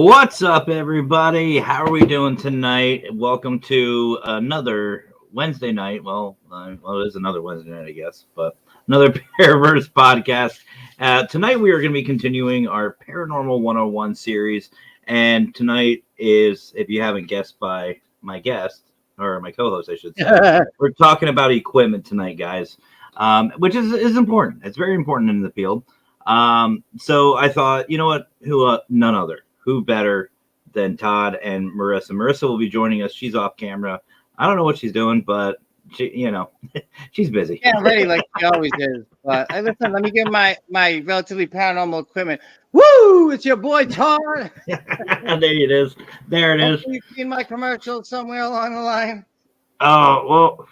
What's up, everybody? How are we doing tonight? Welcome to another Wednesday night. It is another Wednesday night, I guess, but another Paraverse podcast. Tonight, we are going to be continuing our Paranormal 101 series. And tonight is, if you haven't guessed by my guest, or my co host, I should say, we're talking about equipment tonight, guys, which is important. It's very important in the field. So I thought, you know what? None other. Who better than Todd and Marissa? Marissa will be joining us. She's off camera. I don't know what she's doing, but she's busy. Yeah, ready like she always is. But listen, let me get my relatively paranormal equipment. Woo! It's your boy Todd. There it is. There it is. Hopefully you've seen my commercial somewhere along the line. Oh, well,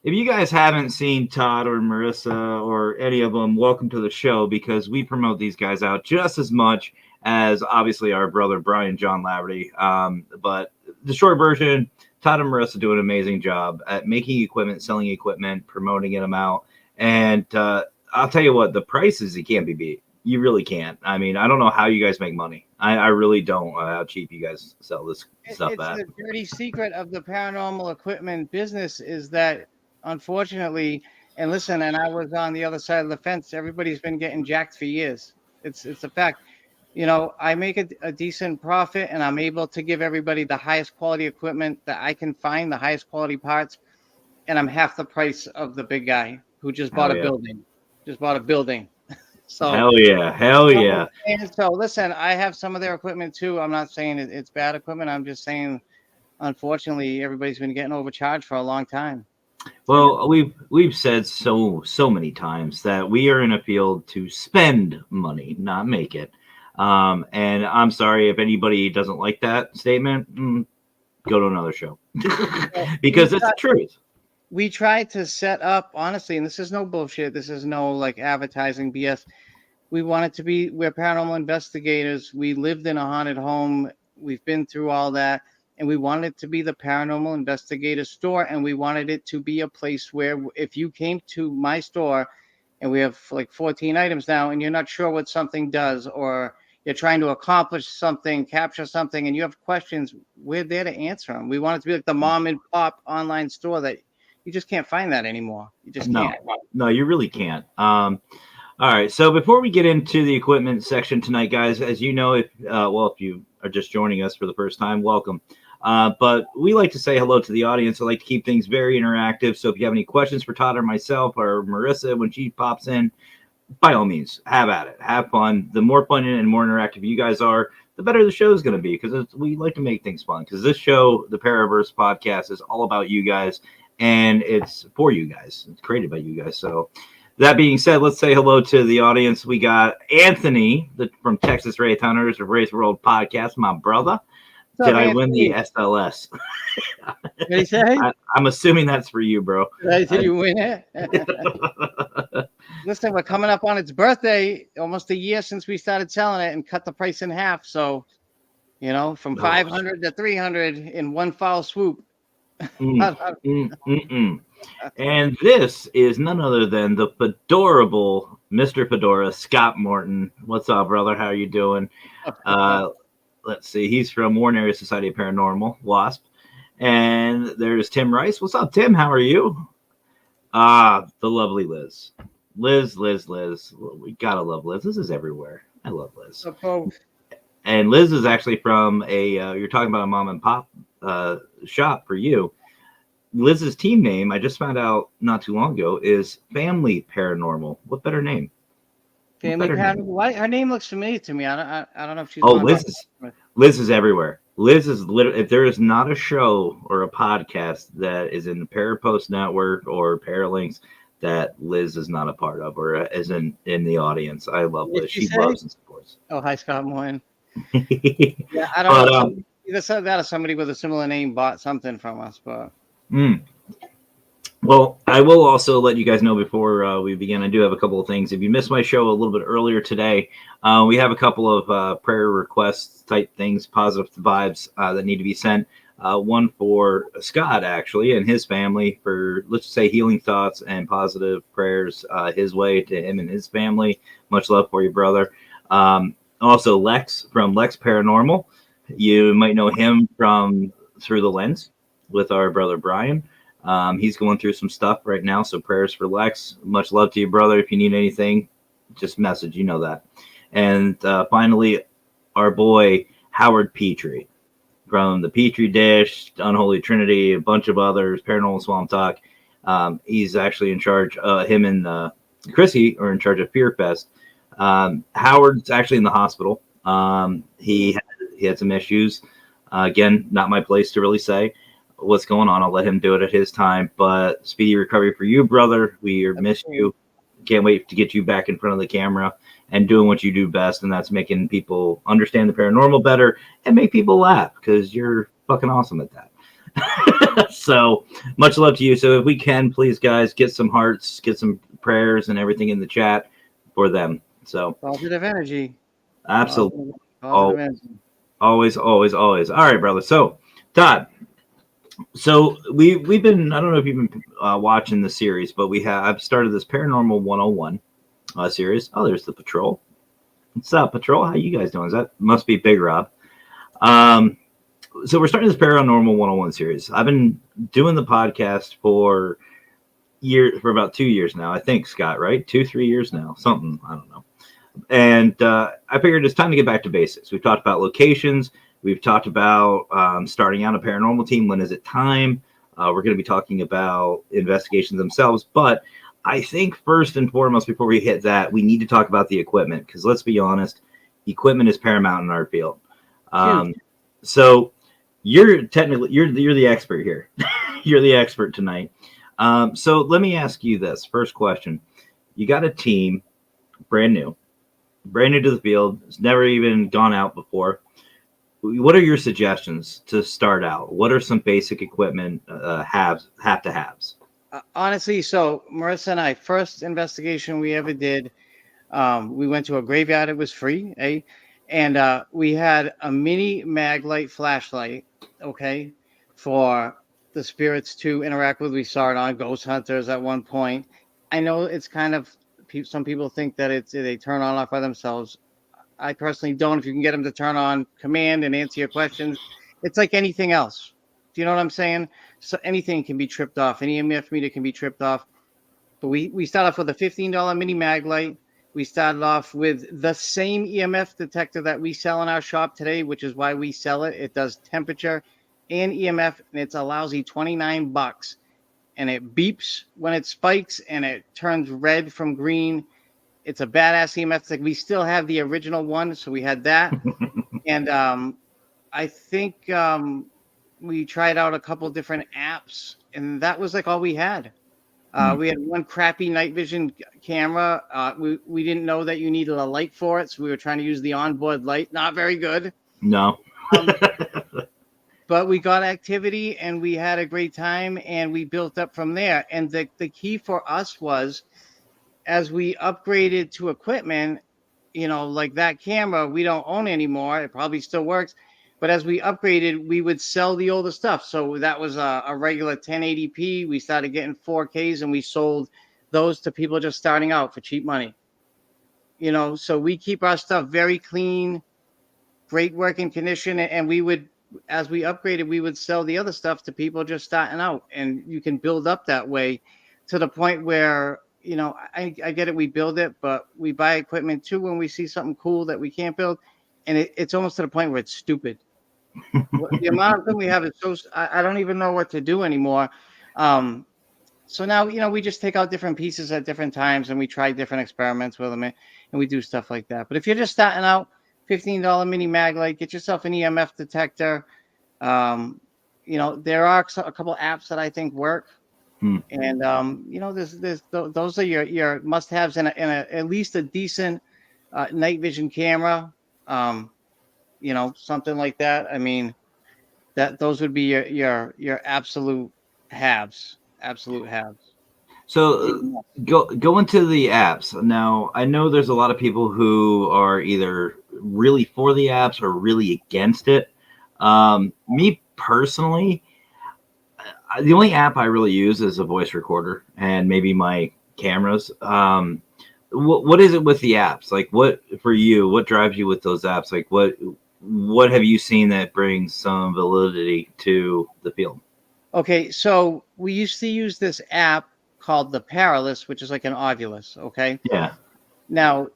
if you guys haven't seen Todd or Marissa or any of them, welcome to the show, because we promote these guys out just as much as obviously our brother Brian John Laverty. But the short version, Todd and Marissa do an amazing job at making equipment, selling equipment, promoting them out. And I'll tell you what, the prices, you can't be beat. You really can't. I mean, I don't know how you guys make money. I really don't know how cheap you guys sell this stuff at. It's the dirty secret of the paranormal equipment business is that, unfortunately, and listen, and I was on the other side of the fence, everybody's been getting jacked for years. It's a fact. You know, I make a decent profit, and I'm able to give everybody the highest quality equipment that I can find, the highest quality parts, and I'm half the price of the big guy who just bought a building. Just bought a building. So hell yeah. And so listen, I have some of their equipment too. I'm not saying it's bad equipment. I'm just saying, unfortunately, everybody's been getting overcharged for a long time. Well, we've said so many times that we are in a field to spend money, not make it. And I'm sorry if anybody doesn't like that statement. Go to another show because it's the truth. We tried to set up, honestly, and this is no bullshit. This is no like advertising BS. We wanted to be, we're paranormal investigators. We lived in a haunted home. We've been through all that. And we wanted it to be the paranormal investigator store. And we wanted it to be a place where if you came to my store, and we have like 14 items now, and you're not sure what something does, or you're trying to accomplish something, capture something, and you have questions, we're there to answer them. We want it to be like the mom and pop online store that you just can't find that anymore. You just can't. No, you really can't. All right. So before we get into the equipment section tonight, guys, as you know, if you are just joining us for the first time, welcome. But we like to say hello to the audience. I like to keep things very interactive. So if you have any questions for Todd or myself or Marissa when she pops in, by all means, have at it. Have fun. The more fun and more interactive you guys are, the better the show is going to be, because we like to make things fun. Because this show, the Paraverse podcast, is all about you guys, and it's for you guys. It's created by you guys. So that being said, let's say hello to the audience. We got Anthony from Texas Wraith Hunters of Wraith World Podcast, my brother. Did I win the SLS? What did he say? I'm assuming that's for you, bro. Did you win it? Listen, we're coming up on its birthday, almost a year since we started selling it and cut the price in half. So, from 500 to 300 in one foul swoop. And this is none other than the fedorable Mr. Fedora, Scott Morton. What's up, brother? How are you doing? Let's see. He's from Warren Area Society of Paranormal, WASP. And there's Tim Rice. What's up, Tim? How are you? The lovely Liz. Liz. We gotta love Liz. Liz is everywhere. I love Liz. And Liz is actually from you're talking about a mom and pop shop for you. Liz's team name, I just found out not too long ago, is Family Paranormal. What better name? Family Paranormal. Her name looks familiar to me. I don't know if she's. Oh, Liz is everywhere. Liz is literally, if there is not a show or a podcast that is in the Parapost Network or Paralinks that Liz is not a part of or is in the audience. I love Liz. She loves and supports. Oh, hi, Scott Moyne. Yeah, I don't know. Either that or somebody with a similar name bought something from us, but. Well, I will also let you guys know before we begin, I do have a couple of things. If you missed my show a little bit earlier today, we have a couple of prayer requests type things, positive vibes that need to be sent. One for Scott, actually, and his family for, let's say, healing thoughts and positive prayers his way to him and his family. Much love for you, brother. Also, Lex from Lex Paranormal. You might know him from Through the Lens with our brother Brian. He's going through some stuff right now, so prayers for Lex. Much love to you, brother. If you need anything, just message. You know that. And finally, our boy Howard Petrie from the Petrie Dish, Unholy Trinity, a bunch of others, Paranormal Swamp Talk. He's actually in charge. Him and Chrissy are in charge of Fear Fest. Howard's actually in the hospital. He had some issues. Again, not my place to really say what's going on. I'll let him do it at his time. But speedy recovery for you, brother. We miss you. Can't wait to get you back in front of the camera and doing what you do best, and that's making people understand the paranormal better and make people laugh because you're fucking awesome at that. So much love to you. So if we can, please, guys, get some hearts, get some prayers and everything in the chat for them. So Positive energy. absolutely. Positive energy. Always, always, always. All right, brother. So, Todd. So we've been. I don't know if you've been watching the series, but I've started this Paranormal 101 series. Oh, there's the patrol. What's up, patrol? How you guys doing? That must be Big Rob. Um, so we're starting this Paranormal 101 series. I've been doing the podcast for about 2 years now. I think, Scott, right? 2-3 years now. Something, I don't know. And I figured it's time to get back to basics. We've talked about locations. We've talked about starting out a paranormal team. When is it time? We're going to be talking about investigations themselves. But I think first and foremost, before we hit that, we need to talk about the equipment. Because let's be honest, equipment is paramount in our field. So you're the expert here. You're the expert tonight. So let me ask you this first question. You got a team, brand new to the field. It's never even gone out before. What are your suggestions to start out? What are some basic equipment have to haves? Honestly, so Marissa and I, first investigation we ever did, we went to a graveyard. It was free, and we had a mini mag light flashlight, okay, for the spirits to interact with. We saw it on Ghost Hunters at one point. I know it's kind of some people think that they turn on off by themselves. I personally don't. If you can get them to turn on command and answer your questions, it's like anything else. Do you know what I'm saying? So anything can be tripped off. An EMF meter can be tripped off. But we start off with a $15 mini mag light. We started off with the same EMF detector that we sell in our shop today, which is why we sell it. It does temperature and EMF, and it's a lousy $29. And it beeps when it spikes, and it turns red from green. It's a badass EMF. Like we still have the original one, so we had that. And I think we tried out a couple different apps, and that was like all we had. We had one crappy night vision camera. We didn't know that you needed a light for it, so we were trying to use the onboard light. Not very good. No. But we got activity, and we had a great time, and we built up from there. And the key for us was, as we upgraded to equipment, like that camera, we don't own anymore. It probably still works. But as we upgraded, we would sell the older stuff. So that was a regular 1080p. We started getting 4Ks, and we sold those to people just starting out for cheap money. So we keep our stuff very clean, great working condition. And we would, as we upgraded, we would sell the other stuff to people just starting out. And you can build up that way to the point where, I get it. We build it, but we buy equipment too when we see something cool that we can't build. And it's almost to the point where it's stupid. The amount of them we have is so, I don't even know what to do anymore. So now, we just take out different pieces at different times, and we try different experiments with them, and we do stuff like that. But if you're just starting out, $15 mini mag light, get yourself an EMF detector. There are a couple apps that I think work. And there's those are your must-haves in at least a decent night vision camera. Something like that. I mean, those would be your absolute haves. Absolute haves. So go into the apps. Now, I know there's a lot of people who are either really for the apps or really against it. Me personally, the only app I really use is a voice recorder and maybe my cameras. What is it with the apps? Like, what for you? What drives you with those apps? Like, what have you seen that brings some validity to the field? Okay, so we used to use this app called the Paralys, which is like an Ovilus. Okay, Yeah. now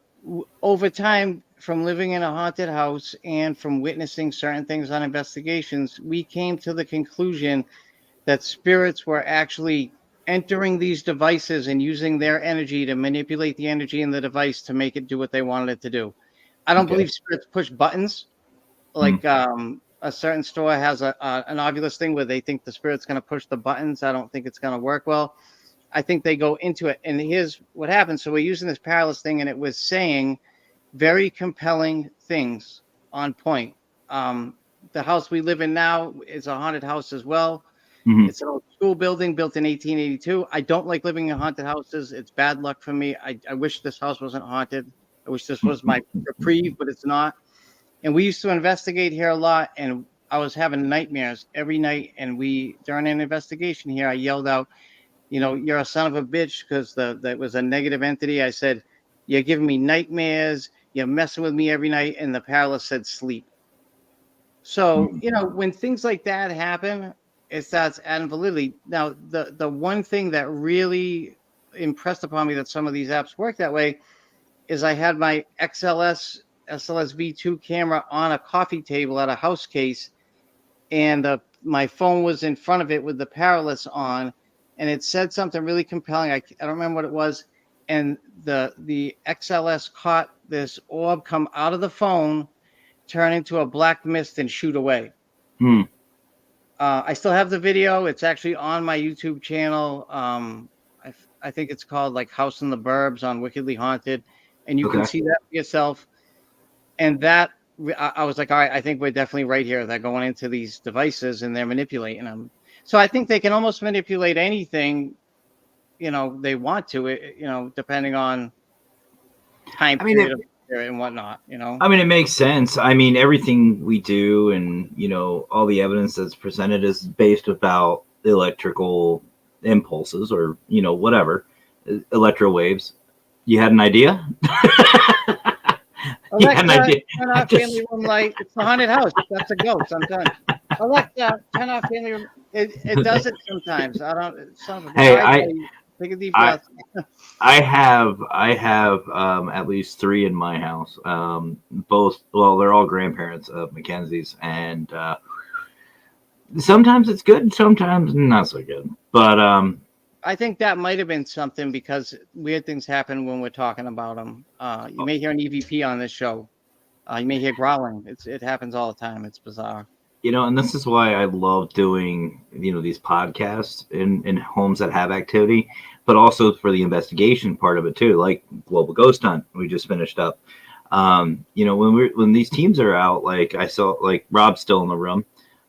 over time, from living in a haunted house and from witnessing certain things on investigations, we came to the conclusion that spirits were actually entering these devices and using their energy to manipulate the energy in the device to make it do what they wanted it to do. I don't Okay. believe spirits push buttons Mm, like a certain store has an Ovilus thing where they think the spirit's going to push the buttons. I don't think it's going to work well. I think they go into it. And here's what happened. So we're using this paralysis thing, and it was saying very compelling things on point. Um, the house we live in now is a haunted house as well. mhm, It's an old school building built in 1882. I don't like living in haunted houses. It's bad luck for me. I wish this house wasn't haunted. I wish this was my reprieve, but it's not. And we used to investigate here a lot, and I was having nightmares every night. And we, during an investigation here, I yelled out, "You're a son of a bitch," because that was a negative entity. I said, "You're giving me nightmares. You're messing with me every night." And the paralyst said, "Sleep." So, mm, when things like that happen, it starts adding validity. Now, the one thing that really impressed upon me that some of these apps work that way is I had my SLS-V2 camera on a coffee table at a house case, and my phone was in front of it with the parallax on, and it said something really compelling. I don't remember what it was, and the XLS caught this orb come out of the phone, turn into a black mist, and shoot away. mm. I still have the video. It's actually on my YouTube channel. I think it's called like House in the Burbs on Wickedly Haunted, and you can Okay. see that for yourself. And that I was like, all right, I think we're definitely right here. They're going into these devices and they're manipulating them. So I think they can almost manipulate anything, they want to, depending on time I mean, period of and whatnot. it makes sense. I mean, everything we do, and all the evidence that's presented is based about electrical impulses, or whatever, electro waves. You had an idea? You had an Alexa, idea? turn I off family just room light. It's the haunted house. That's a ghost. I'm done. Alexa, turn off family room. It does it sometimes. I don't. Son of a bitch. All hey, right, buddy. Take a deep I breath. I have at least three in my house. Both, well, they're all grandparents of Mackenzie's, and sometimes it's good, sometimes not so good. But I think that might have been something because weird things happen when we're talking about them. You may hear an EVP on this show. You may hear growling. It happens all the time. It's bizarre. and this is why I love doing these podcasts in homes that have activity, but also for the investigation part of it too, like Global Ghost Hunt we just finished up. When these teams are out, like I saw, like Rob's still in the room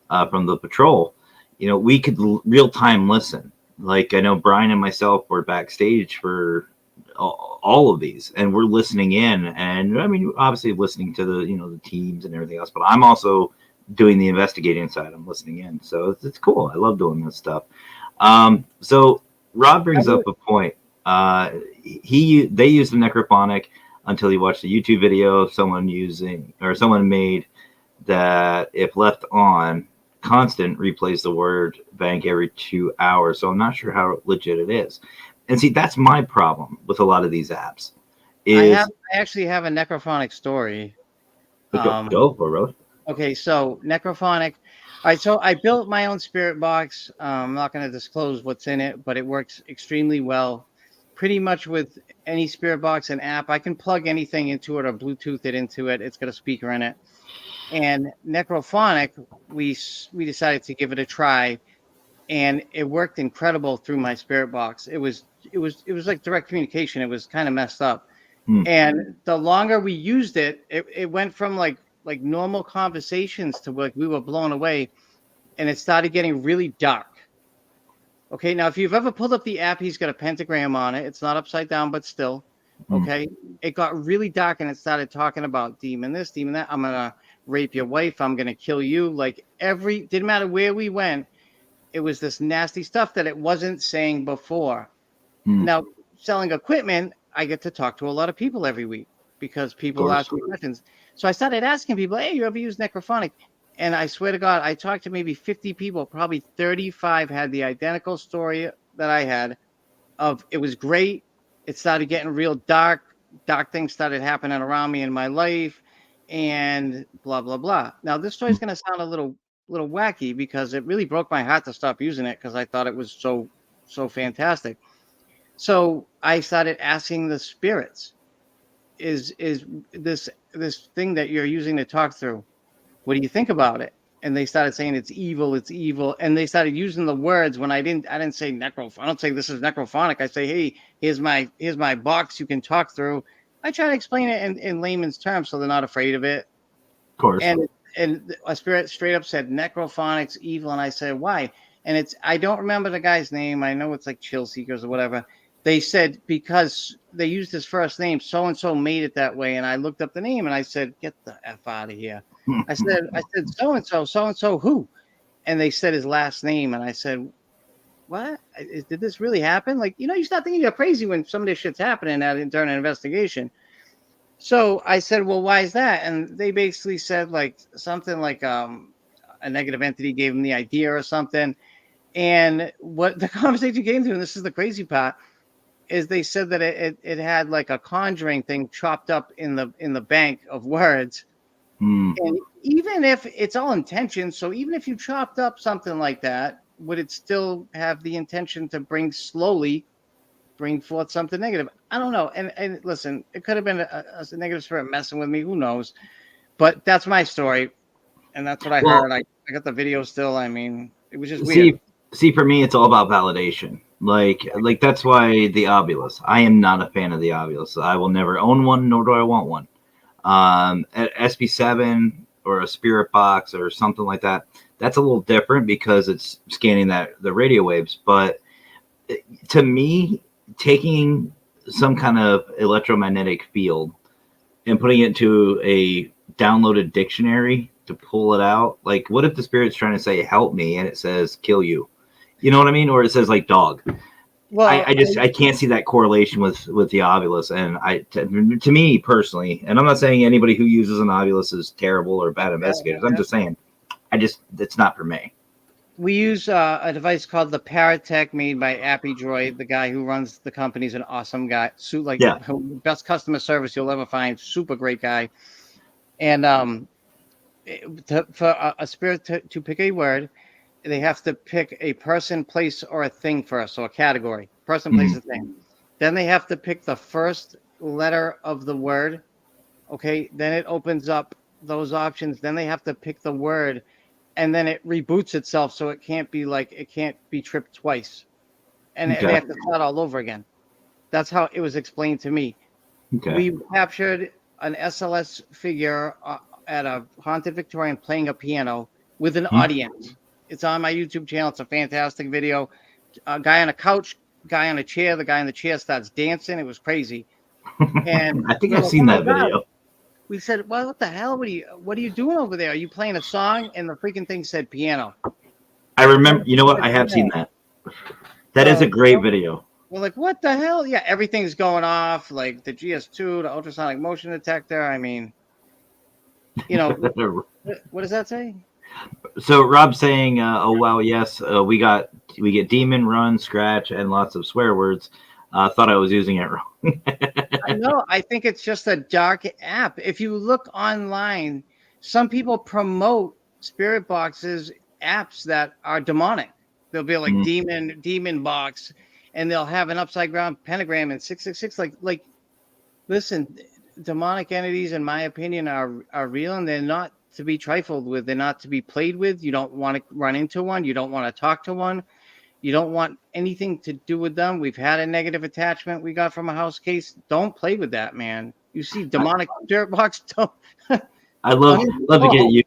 from the patrol. We could real time listen. Like I know Brian and myself were backstage for all of these, and we're listening in. And I mean, obviously listening to the teams and everything else, but I'm also doing the investigating side. I'm listening in, so it's cool. I love doing this stuff. So Rob I brings would, up a point. They use the necrophonic until he watched a YouTube video of someone made that if left on constant replays the word bank every 2 hours. So I'm not sure how legit it is. And see, that's my problem with a lot of these apps. Is I actually have a necrophonic story. go, Um, go for road. okay, so necrophonic. All right, so I built my own spirit box. I'm not going to disclose what's in it, but it works extremely well. Pretty much with any spirit box and app, I can plug anything into it or Bluetooth it into it. It's got a speaker in it. And necrophonic, we decided to give it a try, and it worked incredible through my spirit box. It was like direct communication. It was kind of messed up. Hmm. And the longer we used it, it went from like normal conversations to like we were blown away, and it started getting really dark. Okay, now if you've ever pulled up the app, he's got a pentagram on it. It's not upside down, but still. Hmm. Okay, it got really dark, and it started talking about demon this, demon that. I'm gonna rape your wife. I'm gonna kill you. Like didn't matter where we went, it was this nasty stuff that it wasn't saying before. Hmm. Now, selling equipment, I get to talk to a lot of people every week because Of people course. ask me questions. So I started asking people, hey, you ever use necrophonic? And I swear to God, I talked to maybe 50 people, probably 35 had the identical story that I had of it was great. It started getting real dark. Dark things started happening around me in my life and blah blah blah. Now this story is going to sound a little wacky because it really broke my heart to stop using it because I thought it was so fantastic. So I started asking the spirits, is this thing that you're using to talk through, what do you think about it? And they started saying it's evil, it's evil. And they started using the words when I didn't say I don't say this is necrophonic. I say, hey, here's my box you can talk through. I try to explain it in layman's terms so they're not afraid of it. Of course. And a spirit straight up said necrophonics evil, and I said why? And I don't remember the guy's name. I know it's like Chill Seekers or whatever. They said because they used his first name, so and so made it that way. And I looked up the name and I said, get the f out of here. I said so and so who? And they said his last name, and I said, what? Did this really happen? Like, you start thinking you're crazy when some of this shit's happening at during an investigation. So I said, well, why is that? And they basically said like something like a negative entity gave them the idea or something. And what the conversation came to, and this is the crazy part, is they said that it had like a conjuring thing chopped up in the bank of words. Mm. And even if it's all intention, so even if you chopped up something like that, would it still have the intention to bring forth something negative? I don't know. And listen, it could have been a negative spirit messing with me. Who knows? But that's my story, and that's what I Well, heard. I got the video still. I mean, it was just weird. see, for me, it's all about validation. Like that's why the Ovilus. I am not a fan of the Ovilus. I will never own one, nor do I want one. At SP7 or a spirit box or something like that, that's a little different because it's scanning the radio waves. But to me, taking some kind of electromagnetic field and putting it into a downloaded dictionary to pull it out, like what if the spirit's trying to say help me and it says kill you? You know what I mean? Or it says like dog. Well, I can't see that correlation with the Ovilus, and to me personally, and I'm not saying anybody who uses an Ovilus is terrible or bad investigators. I'm just saying, it's not for me. we use a device called the Paratech, made by Appy Droid. The guy who runs the company is an awesome guy. Like Yeah. best customer service you'll ever find. Super great guy. And for a spirit to pick a word, they have to pick a person, place, or a thing first. So a category: person, place, Mm. and thing. Then they have to pick the first letter of the word. Okay. Then it opens up those options. Then they have to pick the word, and then it reboots itself so it can't be tripped twice, and they Okay. have to start all over again. That's how it was explained to me. Okay. We captured an SLS figure at a haunted Victorian playing a piano with an Hmm? audience. It's on my YouTube channel. It's a fantastic video. A guy on a couch, guy on a chair. The guy in the chair starts dancing. It was crazy. And I think we're I've like, seen oh my that God. video. We said, well, what the hell? What are you doing over there? Are you playing a song? And the freaking thing said piano. I remember. You know Everything what? said I have seen piano. that. That is a So great video. we're like, what the hell? Yeah, everything's going off, like the GS2, the ultrasonic motion detector. I mean, what does that say? So Rob's saying, "Oh wow, yes, we get demon, run, scratch, and lots of swear words." Thought I was using it wrong. I know. I think it's just a dark app. If you look online, some people promote spirit boxes apps that are demonic. They'll be like Mm. demon box, and they'll have an upside down pentagram and 666. Like listen, demonic entities, in my opinion, are real, and they're not to be trifled with. They're not to be played with. You don't want to run into one. You don't want to talk to one. You don't want anything to do with them. We've had a negative attachment we got from a house case. Don't play with that, man. You see I, demonic dirt box, don't, I don't love even love to get go. you.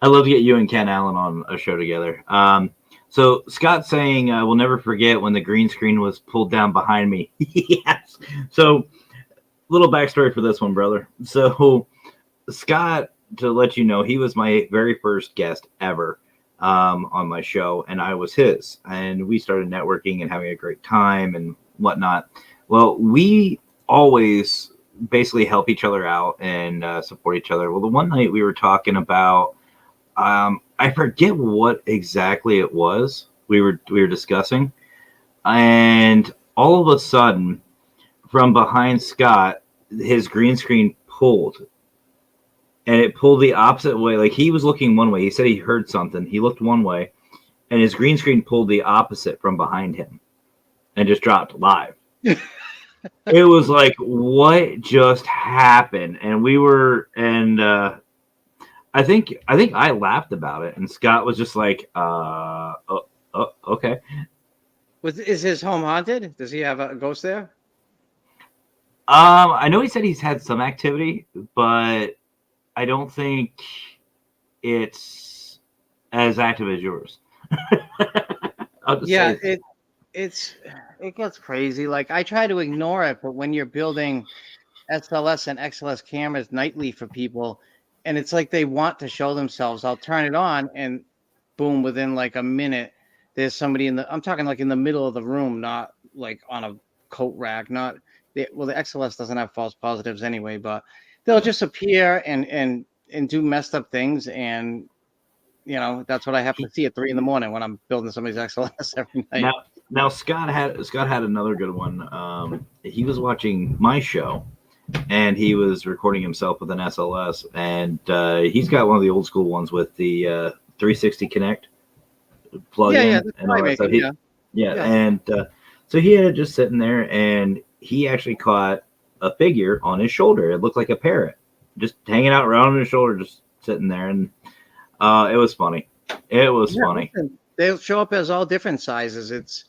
I love to get you and Ken Allen on a show together. So Scott saying, "We'll never forget when the green screen was pulled down behind me." Yes. So little backstory for this one, brother. So Scott, to let you know, he was my very first guest ever on my show, and I was his. And we started networking and having a great time and whatnot. Well, we always basically help each other out and support each other. Well, the one night we were talking about, I forget what exactly it was we were discussing, and all of a sudden, from behind Scott, his green screen pulled, and it pulled the opposite way. Like he was looking one way. He said he heard something. He looked one way, and his green screen pulled the opposite from behind him, and just dropped live. It was like, what just happened? And we were, and I think I laughed about it, and Scott was just like, oh, okay. Is his home haunted? Does he have a ghost there? I know he said he's had some activity, but I don't think it's as active as yours. I'll just Yeah, say, it's it gets crazy. Like I try to ignore it, but when you're building SLS and XLS cameras nightly for people, and it's like they want to show themselves, I'll turn it on, and boom, within like a minute, there's somebody in the. I'm talking like in the middle of the room, not like on a coat rack. Not well, the XLS doesn't have false positives anyway, but they'll yeah. just appear and do messed up things, and that's what I have to He, see at 3 in the morning when I'm building somebody's XLS every now night. now Scott had another good one. He was watching my show, and he was recording himself with an SLS, and he's got one of the old school ones with the 360 Connect plug Yeah, yeah, in that's and what all I that make stuff. them. Yeah, Yeah, yeah. and so he had it just sitting there, and he actually caught a figure on his shoulder. It looked like a parrot, just hanging out around on his shoulder, just sitting there, and it was funny. It was Yeah, funny. listen, they'll show up as all different sizes. It's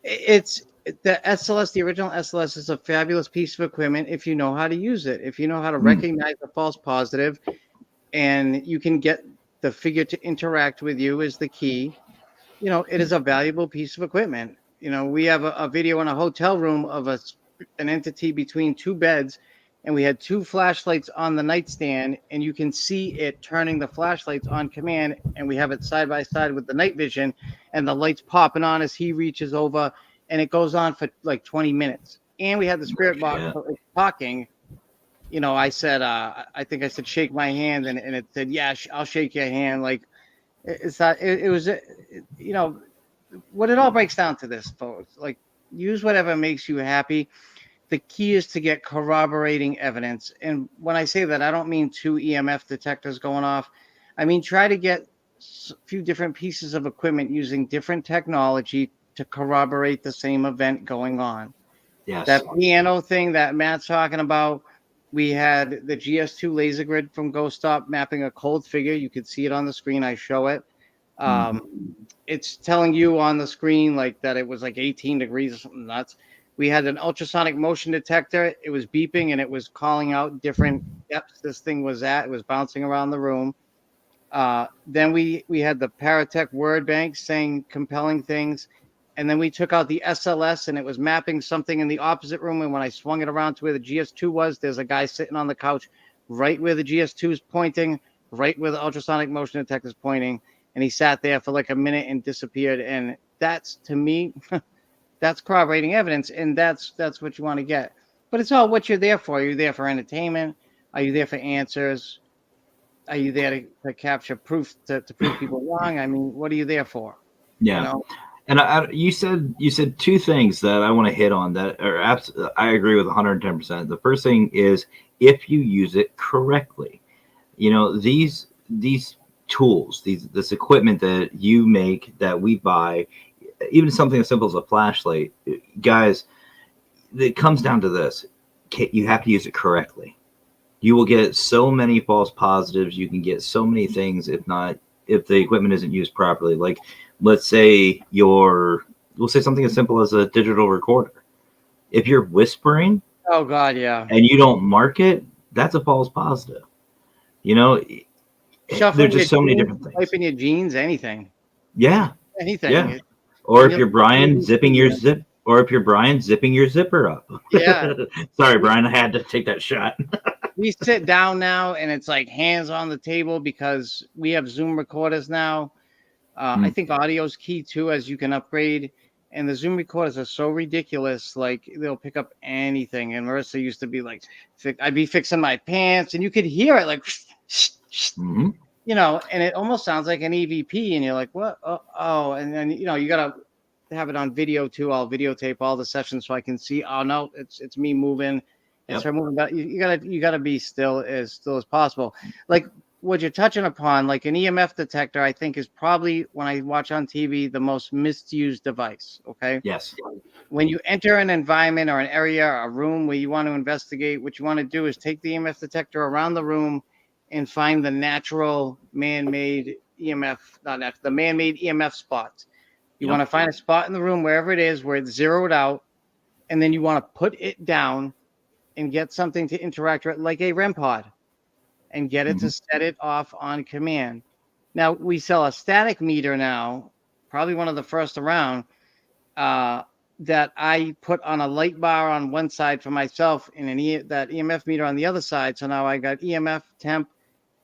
the SLS, the original SLS is a fabulous piece of equipment if you know how to use it. If you know how to Mm, recognize a false positive and you can get the figure to interact with you is the key. It is a valuable piece of equipment. We have a video in a hotel room of an entity between two beds, and we had two flashlights on the nightstand, and you can see it turning the flashlights on command, and we have it side by side with the night vision, and the lights popping on as he reaches over, and it goes on for like 20 minutes. And we had the no spirit box shit. talking. I said, I think I said, shake my hand, and it said, yeah, I'll shake your hand. Like, it's that it was, what it all breaks down to this, folks. Like, use whatever makes you happy. The key is to get corroborating evidence. And when I say that, I don't mean two EMF detectors going off. I mean, try to get a few different pieces of equipment using different technology to corroborate the same event going on. Yes. That piano thing that Matt's talking about, we had the GS2 laser grid from Ghost Stop mapping a cold figure. You could see it on the screen. I show it. Mm, Um, it's telling you on the screen like that it was like 18 degrees or something nuts. We had an ultrasonic motion detector. It was beeping and it was calling out different depths this thing was at. It was bouncing around the room. Then we had the Paratech word bank saying compelling things. And then we took out the SLS and it was mapping something in the opposite room. And when I swung it around to where the GS2 was, there's a guy sitting on the couch right where the GS2 is pointing, right where the ultrasonic motion detector is pointing. And he sat there for like a minute and disappeared. And that's, to me, that's corroborating evidence. And that's what you want to get. But it's all what you're there for. Are you there for entertainment? Are you there for answers? Are you there to capture proof to prove people wrong? I mean, what are you there for? You yeah. know? And you said two things that I want to hit on that are I agree with 110%. The first thing is if you use it correctly. These tools, this equipment that you make, that we buy, even something as simple as a flashlight, guys, it comes down to this: you have to use it correctly. You will get so many false positives. You can get so many things if the equipment isn't used properly. Like, let's say we'll say something as simple as a digital recorder. If you're whispering Oh God, yeah. and you don't mark it, that's a false positive. You know, there's Shuffling your just so many jeans, different things. wiping your jeans, anything, Yeah, anything. yeah. Or if You'll you're Brian zipping your you'll- zip, or if you're Brian zipping your zipper up. yeah. Sorry, We, Brian, I had to take that shot. we sit down now, and it's like hands on the table because we have Zoom recorders now. I Mm, think audio is key too, as you can upgrade. and the Zoom recorders are so ridiculous. Like they'll pick up anything. And Marissa used to be like, I'd be fixing my pants, and you could hear it like, Hmm. and it almost sounds like an EVP, and you're like, what? Oh, and then you gotta have it on video too. I'll videotape all the sessions so I can see. Oh no, it's me moving. It's Yep. her moving. But you gotta be still as possible. Like what you're touching upon, like an EMF detector, I think is probably, when I watch on TV, the most misused device. Okay, Yes. when you enter an environment or an area or a room where you want to investigate, what you want to do is take the EMF detector around the room and find the natural man-made EMF, not natural, the man-made EMF spots. You want Yep. to find a spot in the room, wherever it is, where it's zeroed out, and then you want to put it down and get something to interact with, like a REM pod, and get it Hmm. to set it off on command. Now, we sell a static meter now, probably one of the first around, uh, that I put on a light bar on one side for myself and that EMF meter on the other side. So now I got EMF, temp,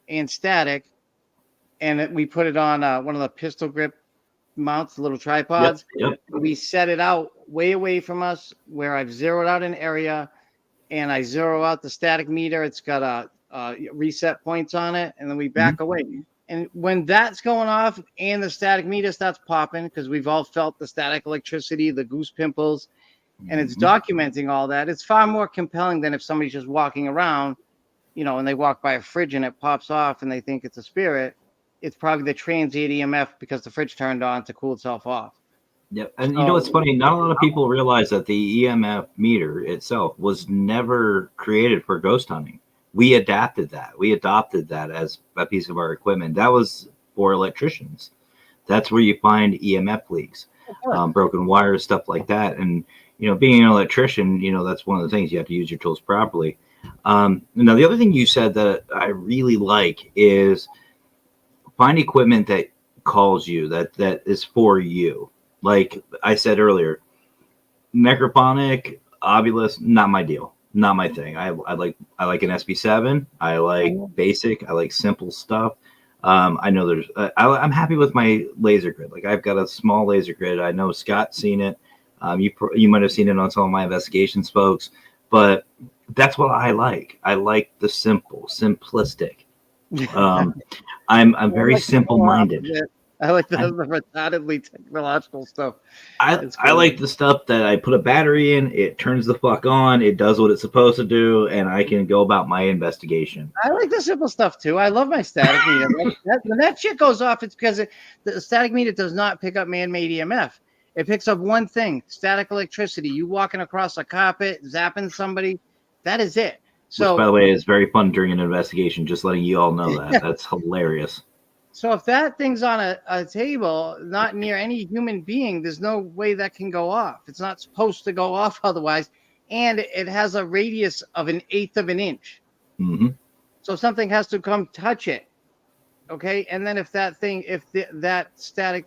and static, and we put it on one of the pistol grip mounts, little Yep. tripods. Yep. We set it out way away from us, where I've zeroed out an area, and I zero out the static meter. It's got a reset points on it, and then we Hmm. back away. And when that's going off and the static meter starts popping, because we've all felt the static electricity, the goose pimples, and it's Hmm. documenting all that, it's far more compelling than if somebody's just walking around, and they walk by a fridge and it pops off and they think it's a spirit. It's probably the transient EMF because the fridge turned on to cool itself off. Yep. And you know what's So, funny? Not a lot of people realize that the EMF meter itself was never created for ghost hunting. We adapted that. We adopted that as a piece of our equipment. That was for electricians. That's where you find EMF leaks, of course. broken wires, stuff like that. And being an electrician, that's one of the things you have to use your tools properly. Now, the other thing you said that I really like is find equipment that calls you, that is for you. Like I said earlier, necrophonic, obulus, not my deal, not my thing. I like an SB7. I like Mhm. basic. I like simple stuff. I know there's. I'm happy with my laser grid. Like I've got a small laser grid. I know Scott's seen it. You might have seen it on some of my investigations, folks. But that's what I like. I like the simplistic. Um, I'm I very like the simple polar minded. opposite. I like the retardedly technological stuff. It's I good. like the stuff that I put a battery in, it turns the fuck on, it does what it's supposed to do, and I can go about my investigation. I like the simple stuff too. I love my static meter. When that shit goes off, it's because the static meter does not pick up man-made EMF. It picks up one thing: static electricity. You walking across a carpet, zapping somebody. That is it. Which, by the So, way, is very fun during an investigation. Just letting you all know that. That's hilarious. so if that thing's on a table, not near any human being, there's no way that can go off. It's not supposed to go off otherwise, and it has a radius of an eighth of an inch. Hmm. So something has to come touch it. Okay, and then if that static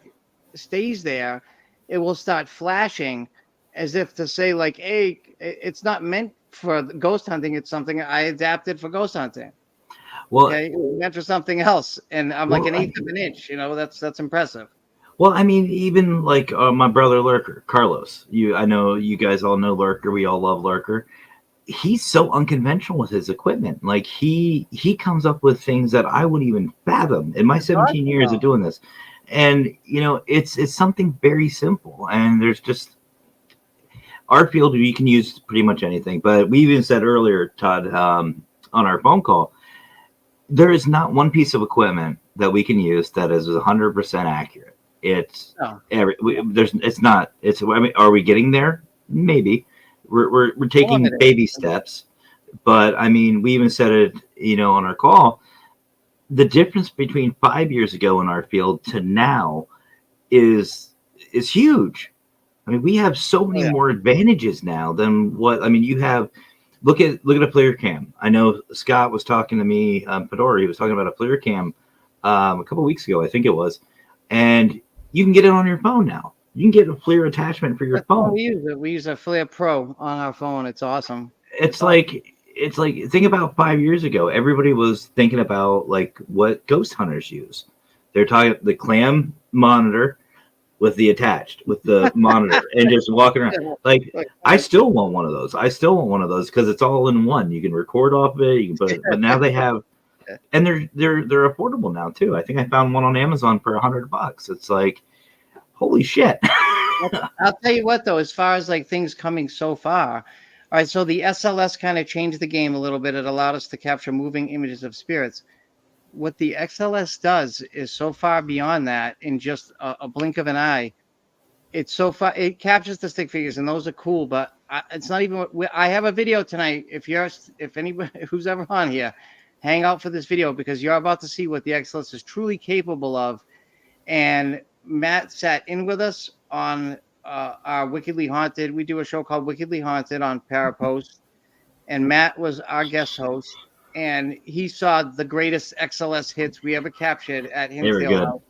stays there, it will start flashing, as if to say, like, hey, it's not meant for ghost hunting. It's something I adapted for ghost hunting. Well, Okay, it was meant for something else, and I'm like well, an eighth of an inch. That's impressive. I mean, even like my brother Lurker, Carlos. I know you guys all know Lurker. We all love Lurker. He's so unconventional with his equipment. Like he comes up with things that I wouldn't even fathom in my It's 17 awesome, years of though. doing this. And it's something very simple. And there's just our field. You can use pretty much anything. But we even said earlier, Todd, on our phone call, there is not one piece of equipment that we can use that is 100% accurate. It's No, there's it's not. It's I mean, are we getting there? Maybe. We're some of taking it baby is. steps, but I mean, we even said it, on our call. The difference between 5 years ago in our field to now is huge. I mean, we have so Oh many yeah, more advantages now than what I mean. You have look at a player cam. I know Scott was talking to me, Fedora. He was talking about a player cam a couple weeks ago, I think it was, and you can get it on your phone now. You can get a FLIR attachment for your that's what phone. we use. We use a Flare Pro on our phone. It's awesome. It's it's awesome. like think about 5 years ago. Everybody was thinking about like what ghost hunters use. They're talking the clam monitor with the monitor and just walking around. Like I still want one of those. I still want one of those because it's all in one. You can record off of it. You can put it, but now they have, and they're affordable now too. I think I found one on Amazon for $100. It's like, holy shit. I'll tell you what, though, as far as like things coming so far, all right, so the SLS kind of changed the game a little bit. It allowed us to capture moving images of spirits. What the XLS does is so far beyond that in just a blink of an eye. It's so far, it captures the stick figures, and those are cool, but it's not even I have a video tonight. If anybody who's ever on here, hang out for this video because you're about to see what the XLS is truly capable of. And Matt sat in with us on our Wickedly Haunted. We do a show called Wickedly Haunted on Parapost, and Matt was our guest host. And he saw the greatest XLS hits we ever captured at They were Hinsdale good. House.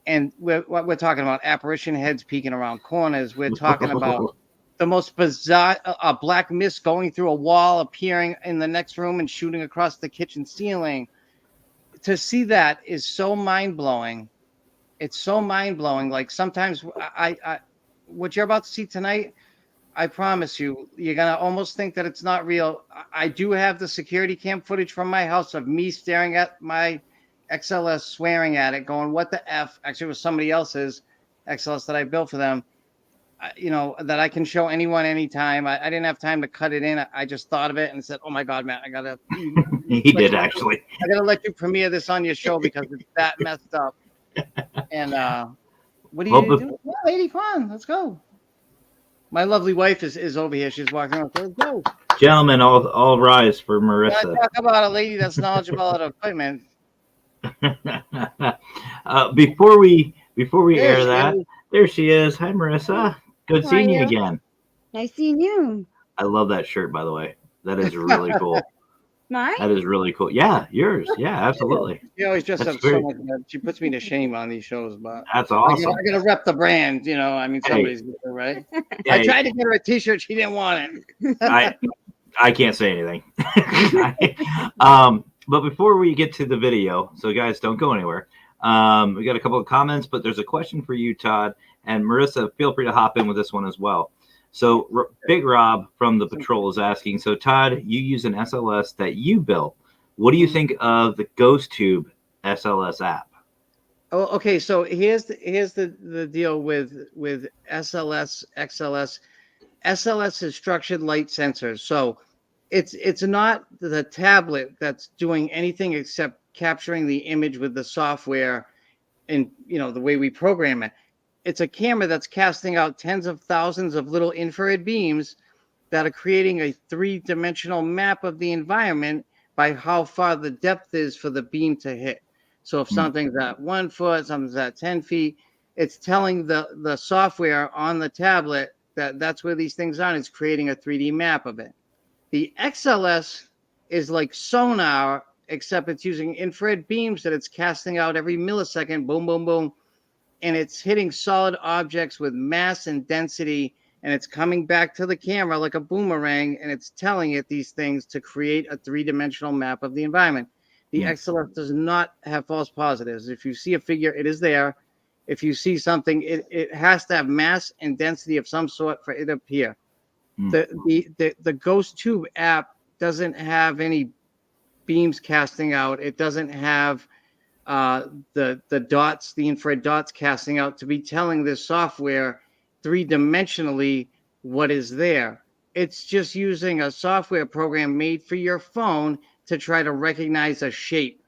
And we're talking about apparition heads peeking around corners. We're talking about the most bizarre a black mist going through a wall, appearing in the next room and shooting across the kitchen ceiling. To see that is so mind blowing. It's so mind blowing. Like sometimes what you're about to see tonight, I promise you, you're gonna almost think that it's not real. I do have the security cam footage from my house of me staring at my XLS, swearing at it, going, "What the f?" Actually, it was somebody else's XLS that I built for them. That I can show anyone anytime. I didn't have time to cut it in. I just thought of it and said, "Oh my god, Matt, He did actually. I gotta let you premiere this on your show because it's that messed up." And what do Well, you do? Yeah, lady, come on, let's go. My lovely wife is over here. She's walking around. Let's go. gentlemen, all rise for Marissa. Talk about a lady that's knowledgeable about equipment. Before we There air she that, is. there she is. Hi, Marissa. Good How are seeing you you? again. Nice seeing you. I love that shirt, by the way. That is really cool. Mine? That is really cool. Yeah, yours. Yeah, absolutely. She always dresses That's up so very. much. She puts me to shame on these shows, but That's I awesome. gotta rep the brand. I mean, Hey, somebody's right. I hey, tried to get her a T-shirt. She didn't want it. I can't say anything. But before we get to the video, so guys, don't go anywhere. We got a couple of comments, but there's a question for you, Todd, and Marissa. Feel free to hop in with this one as well. So Big Rob from the Patrol is asking, so Todd, you use an SLS that you built. What do you think of the Ghost Tube SLS app? Oh, okay. So here's the deal with SLS, XLS. SLS is structured light sensors. So it's not the tablet that's doing anything except capturing the image with the software and the way we program it. It's a camera that's casting out tens of thousands of little infrared beams that are creating a three-dimensional map of the environment by how far the depth is for the beam to hit. So if something's at 1 foot, something's at 10 feet, it's telling the software on the tablet that that's where these things are, and it's creating a 3D map of it. The XLS is like sonar, except it's using infrared beams that it's casting out every millisecond, boom, boom, boom, and it's hitting solid objects with mass and density, and it's coming back to the camera like a boomerang, and it's telling it these things to create a three-dimensional map of the environment. The XLF does not have false positives. If you see a figure, it is there. If you see something, it has to have mass and density of some sort for it to appear. The Ghost Tube app doesn't have any beams casting out. It doesn't have the dots, the infrared dots casting out to be telling this software three-dimensionally what is there. It's just using a software program made for your phone to try to recognize a shape.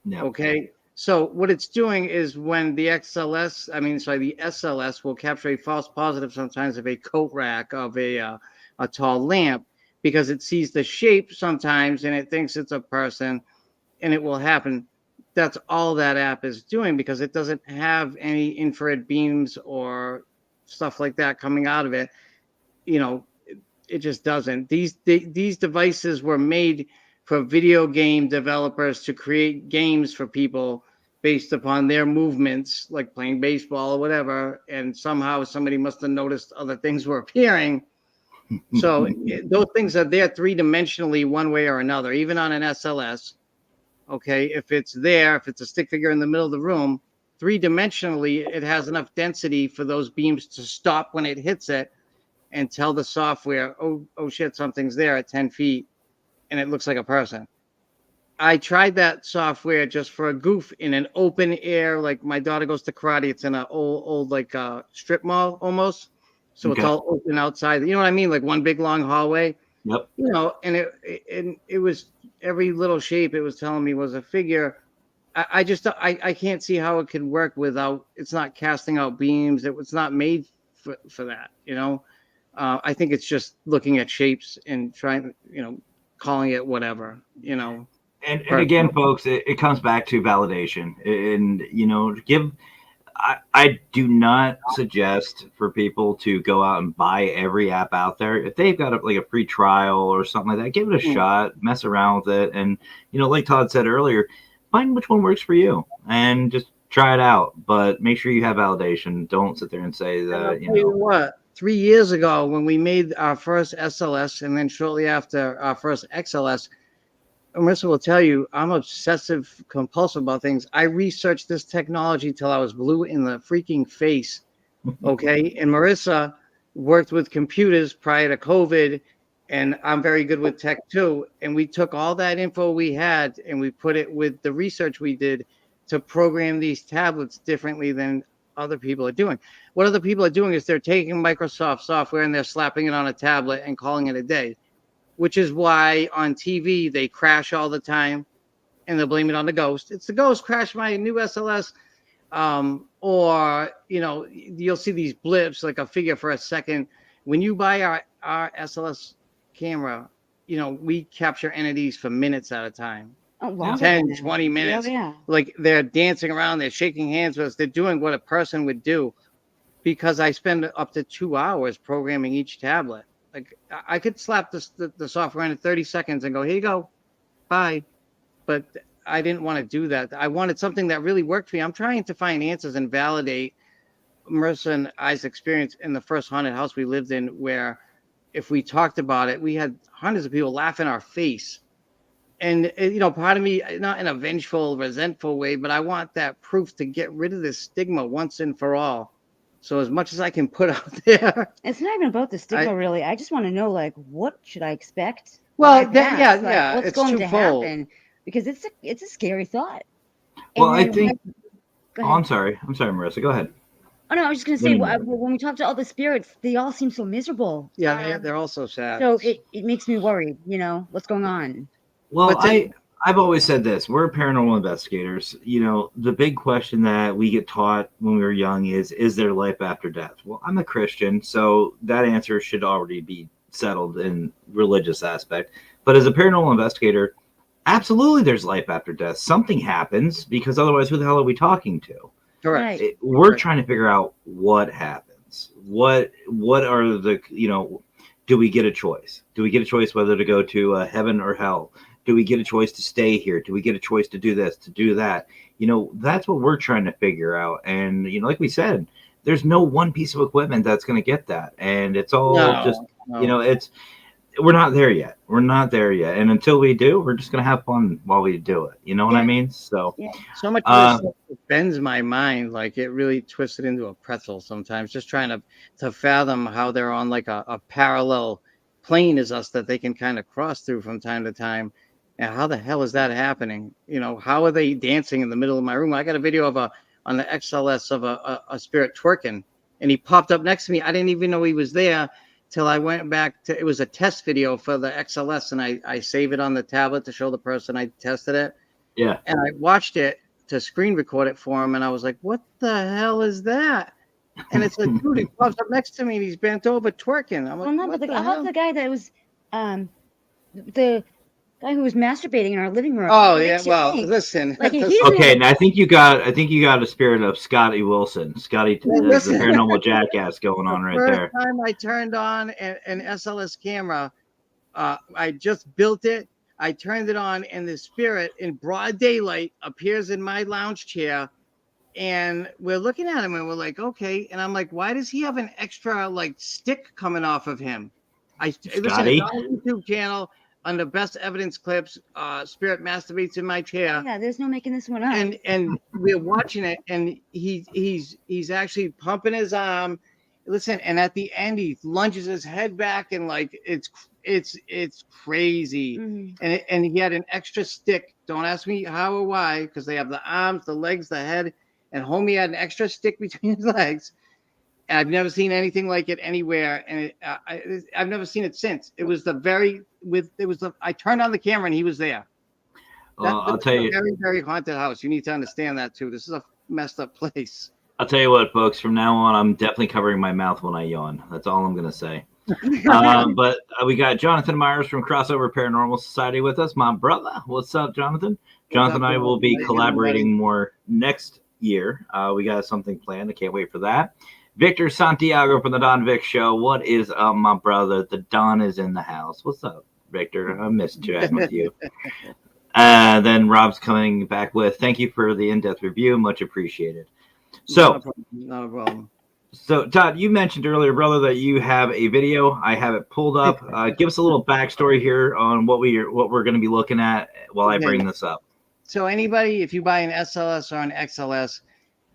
Yeah. Okay. So what it's doing is when the the SLS will capture a false positive sometimes of a coat rack of a tall lamp because it sees the shape sometimes and it thinks it's a person, and it will happen. That's all that app is doing because it doesn't have any infrared beams or stuff like that coming out of it. It just doesn't. These devices were made for video game developers to create games for people based upon their movements, like playing baseball or whatever. And somehow somebody must have noticed other things were appearing. So those things are there three-dimensionally one way or another, even on an SLS. Okay, if it's a stick figure in the middle of the room, three-dimensionally, it has enough density for those beams to stop when it hits it and tell the software, oh shit, something's there at 10 feet, and it looks like a person. I tried that software just for a goof in an open air, like my daughter goes to karate. It's in an old like strip mall almost. So it's Okay. all open outside. You know what I mean? Like one big long hallway. Yep. You know, and it was every little shape it was telling me was a figure. I just I can't see how it could work without it's not casting out beams. It was not made for that, you know. I think it's just looking at shapes and trying, you know, calling it whatever, you know. And again, folks, it comes back to validation. And, you know, I do not suggest for people to go out and buy every app out there. If they've got like a free trial or something like that, give it a shot, mess around with it. And, you know, like Todd said earlier, find which one works for you and just try it out. But make sure you have validation. Don't sit there and say that, you know what? 3 years ago, when we made our first SLS, and then shortly after our first XLS, Marissa will tell you I'm obsessive compulsive about things. I researched this technology till I was blue in the freaking face. Okay. And Marissa worked with computers prior to COVID, and I'm very good with tech too. And we took all that info we had and we put it with the research we did to program these tablets differently than other people are doing. What other people are doing is they're taking Microsoft software and they're slapping it on a tablet and calling it a day, which is why on TV they crash all the time and they'll blame it on the ghost. It's the ghost crashed my new SLS. Or, you know, you'll see these blips like a figure for a second. When you buy our SLS camera, you know, we capture entities for minutes at a time. Oh, longer 10, than that. 20 minutes. Yeah. Like they're dancing around, they're shaking hands with us, they're doing what a person would do because I spend up to 2 hours programming each tablet. Like I could slap the software in 30 seconds and go, here you go, bye. But I didn't want to do that. I wanted something that really worked for me. I'm trying to find answers and validate Marissa and I's experience in the first haunted house we lived in, where if we talked about it, we had hundreds of people laugh in our face. And, you know, part of me, not in a vengeful, resentful way, but I want that proof to get rid of this stigma once and for all. So as much as I can put out there. It's not even about the stigma, really. I just want to know, like, what should I expect? Well, yeah. What's it's going twofold. to happen? Because it's a scary thought. Well, I think. Oh, I'm sorry, Marissa. Go ahead. Oh no, I was just gonna say when we talk to all the spirits, they all seem so miserable. Yeah, they're all so sad. So it makes me worried. You know what's going on. Well, I've always said this: we're paranormal investigators. You know, the big question that we get taught when we were young is there life after death? Well, I'm a Christian, so that answer should already be settled in religious aspect. But as a paranormal investigator, absolutely, there's life after death. Something happens because otherwise, who the hell are we talking to? Correct. We're trying to figure out what happens. What are the, you know, do we get a choice? Do we get a choice whether to go to heaven or hell? Do we get a choice to stay here? Do we get a choice to do this, to do that? You know, that's what we're trying to figure out. And, you know, like we said, there's no one piece of equipment that's going to get that. And it's all you know, we're not there yet. We're not there yet. And until we do, we're just going to have fun while we do it. You know what I mean? So, so much of this bends my mind. Like it really twists it into a pretzel sometimes, just trying to fathom how they're on like a parallel plane as us that they can kind of cross through from time to time. And how the hell is that happening? You know, how are they dancing in the middle of my room? I got a video of on the XLS of a spirit twerking, and he popped up next to me. I didn't even know he was there till I went back to, it was a test video for the XLS, and I save it on the tablet to show the person I tested it. Yeah. And I watched it to screen record it for him, and I was like, what the hell is that? And it's like, dude, he pops up next to me and he's bent over twerking. I'm like, how about the guy that was the guy who was masturbating in our living room? Oh yeah, well, listen. Like, okay, now I think you got a spirit of Scotty Wilson, Scotty, the paranormal jackass going on right there. The first time I turned on an SLS camera, I just built it. I turned it on, and the spirit in broad daylight appears in my lounge chair, and we're looking at him, and we're like, okay. And I'm like, why does he have an extra like stick coming off of him? Listen, it's on a YouTube channel. under best evidence clips, spirit masturbates in my chair. Yeah, there's no making this one up. And we're watching it, and he's actually pumping his arm. Listen, and at the end he lunges his head back, and like it's crazy. Mhm. And he had an extra stick. Don't ask me how or why, because they have the arms, the legs, the head, and homie had an extra stick between his legs. And I've never seen anything like it anywhere, and I've never seen it since. It was I turned on the camera and he was there. I'll That's tell a you. very, very haunted house. You need to understand that too. This is a messed up place. I'll tell you what, folks. From now on, I'm definitely covering my mouth when I yawn. That's all I'm gonna say. But we got Jonathan Myers from Crossover Paranormal Society with us, my brother. What's up, Jonathan? Jonathan and I will be collaborating more next year. We got something planned. I can't wait for that. Victor Santiago from the Don Vic Show. What is up, my brother? The Don is in the house. What's up, Victor? I missed chatting with you. Then Rob's coming back with thank you for the in-depth review. Much appreciated. So, not a problem. So, Todd, you mentioned earlier, brother, that you have a video. I have it pulled up. Give us a little backstory here on what we're going to be looking at while I bring this up. So, anybody, if you buy an SLS or an XLS,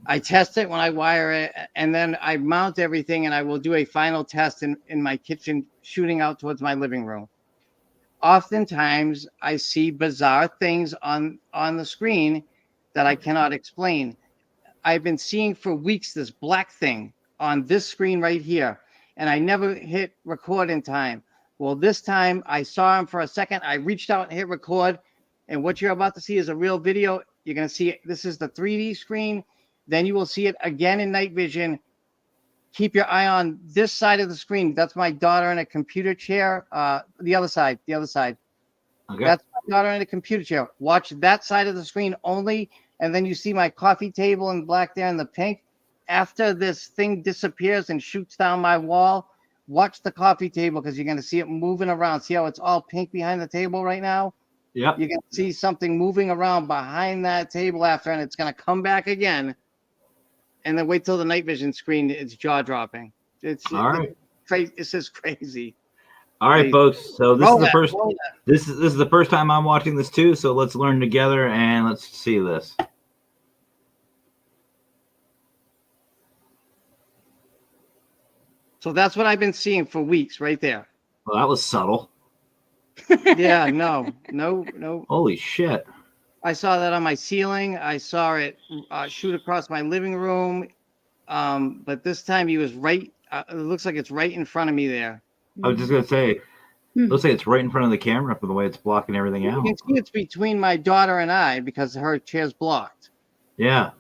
I test it when I wire it, and then I mount everything, and I will do a final test in my kitchen, shooting out towards my living room. Oftentimes, I see bizarre things on the screen that I cannot explain. I've been seeing for weeks this black thing on this screen right here, and I never hit record in time. Well, this time I saw him for a second. I reached out and hit record, and what you're about to see is a real video. You're going to see it. This is the 3D screen. Then you will see it again in night vision. Keep your eye on this side of the screen. That's my daughter in a computer chair. The other side. Okay. That's my daughter in a computer chair. Watch that side of the screen only. And then you see my coffee table in black there in the pink. After this thing disappears and shoots down my wall, watch the coffee table because you're going to see it moving around. See how it's all pink behind the table right now? Yep. You're going to see something moving around behind that table after, and it's going to come back again. And then wait till the night vision screen. It's jaw dropping. It's all right. It's just crazy. All right, folks. So this is the first time I'm watching this too. So let's learn together and let's see this. So that's what I've been seeing for weeks, right there. Well, that was subtle. Yeah, no. Holy shit! I saw that on my ceiling. I saw it shoot across my living room. But this time he was right. It looks like it's right in front of me there. I was just gonna say, looks like it's right in front of the camera for the way it's blocking everything out. You can see it's between my daughter and I because her chair's blocked. Yeah.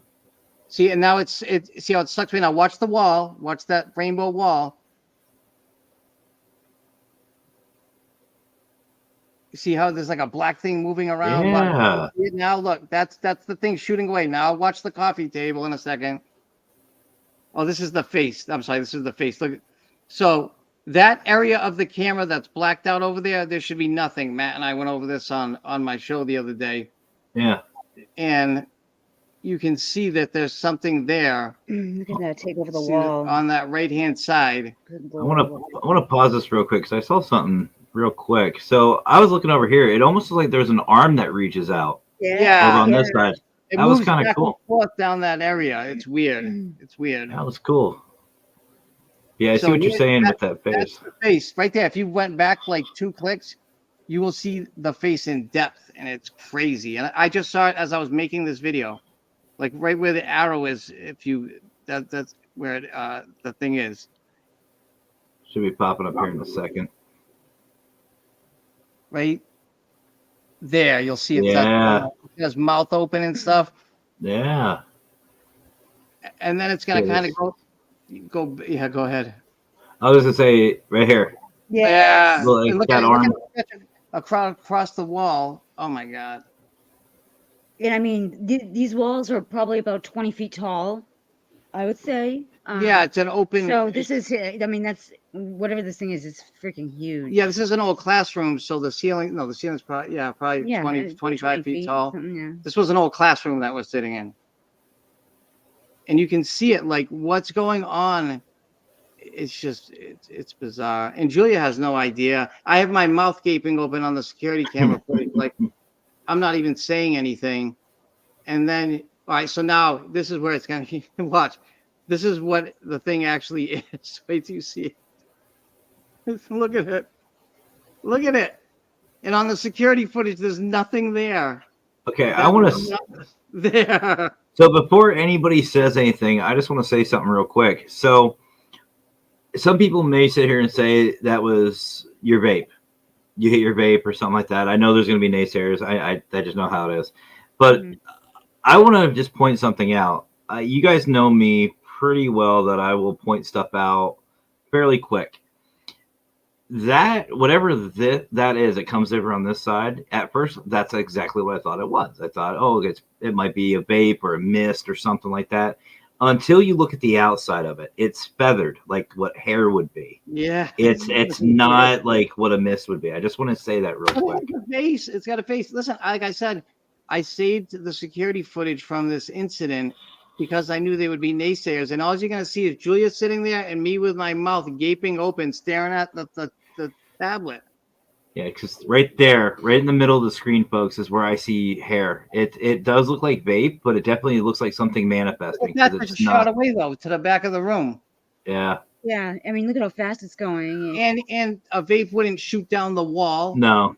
See, and now see how it sucks me. Now watch the wall. Watch that rainbow wall. You see how there's like a black thing moving around? Yeah. Now look, that's the thing shooting away. Now watch the coffee table in a second. Oh, this is the face. I'm sorry, this is the face. Look, so that area of the camera that's blacked out over there should be nothing. Matt and I went over this on my show the other day. Yeah. And you can see that there's something there. Look at that, take over the wall on that right-hand side. I want to pause this real quick because I saw something real quick. So I was looking over here. It almost looks like there's an arm that reaches out. Yeah. Over on this side. It that was kind of cool. Forth down that area. It's weird. It's weird. That was cool. Yeah, I see what you're saying with that face. That's the face right there. If you went back like 2 clicks, you will see the face in depth, and it's crazy. And I just saw it as I was making this video, like right where the arrow is. That's where the thing is. Should be popping up here in a second. Right there, you'll see it. Yeah. It has mouth open and stuff. Yeah. And then it's gonna kind of go. Yeah, go ahead. I was gonna say right here. Yeah. Look that arm across the wall. Oh my god. And I mean, these walls are probably about 20 feet tall, I would say. Yeah, it's an open. So this is, I mean, that's whatever this thing is. It's freaking huge. Yeah, this is an old classroom. So the ceiling's probably 20, 25 feet tall. Yeah. This was an old classroom that we're sitting in, and you can see it. Like what's going on it's bizarre. And Julia has no idea. I have my mouth gaping open on the security camera footage, like I'm not even saying anything. And then, all right, so now this is where it's gonna be. Watch. This is what the thing actually is. Wait till you see it. Look at it. Look at it. And on the security footage, there's nothing there. Okay, I That's want to. not there. So before anybody says anything, I just want to say something real quick. So some people may sit here and say that was your vape. You hit your vape or something like that. I know there's going to be naysayers. I just know how it is. But I want to just point something out. You guys know me pretty well that I will point stuff out fairly quick. That whatever that is, it comes over on this side. At first, that's exactly what I thought it was. I thought, oh, it might be a vape or a mist or something like that. Until you look at the outside of it, it's feathered like what hair would be. Yeah. It's not like what a mist would be. I just want to say that real quick. It's got a face. It's got a face. Listen, like I said, I saved the security footage from this incident because I knew they would be naysayers. And all you're going to see is Julia sitting there and me with my mouth gaping open, staring at the tablet. Yeah, because right there, right in the middle of the screen, folks, is where I see hair. It does look like vape, but it definitely looks like something manifesting. That's It's shot not. away though to the back of the room. Yeah. Yeah, I mean, look at how fast it's going. And a vape wouldn't shoot down the wall. No.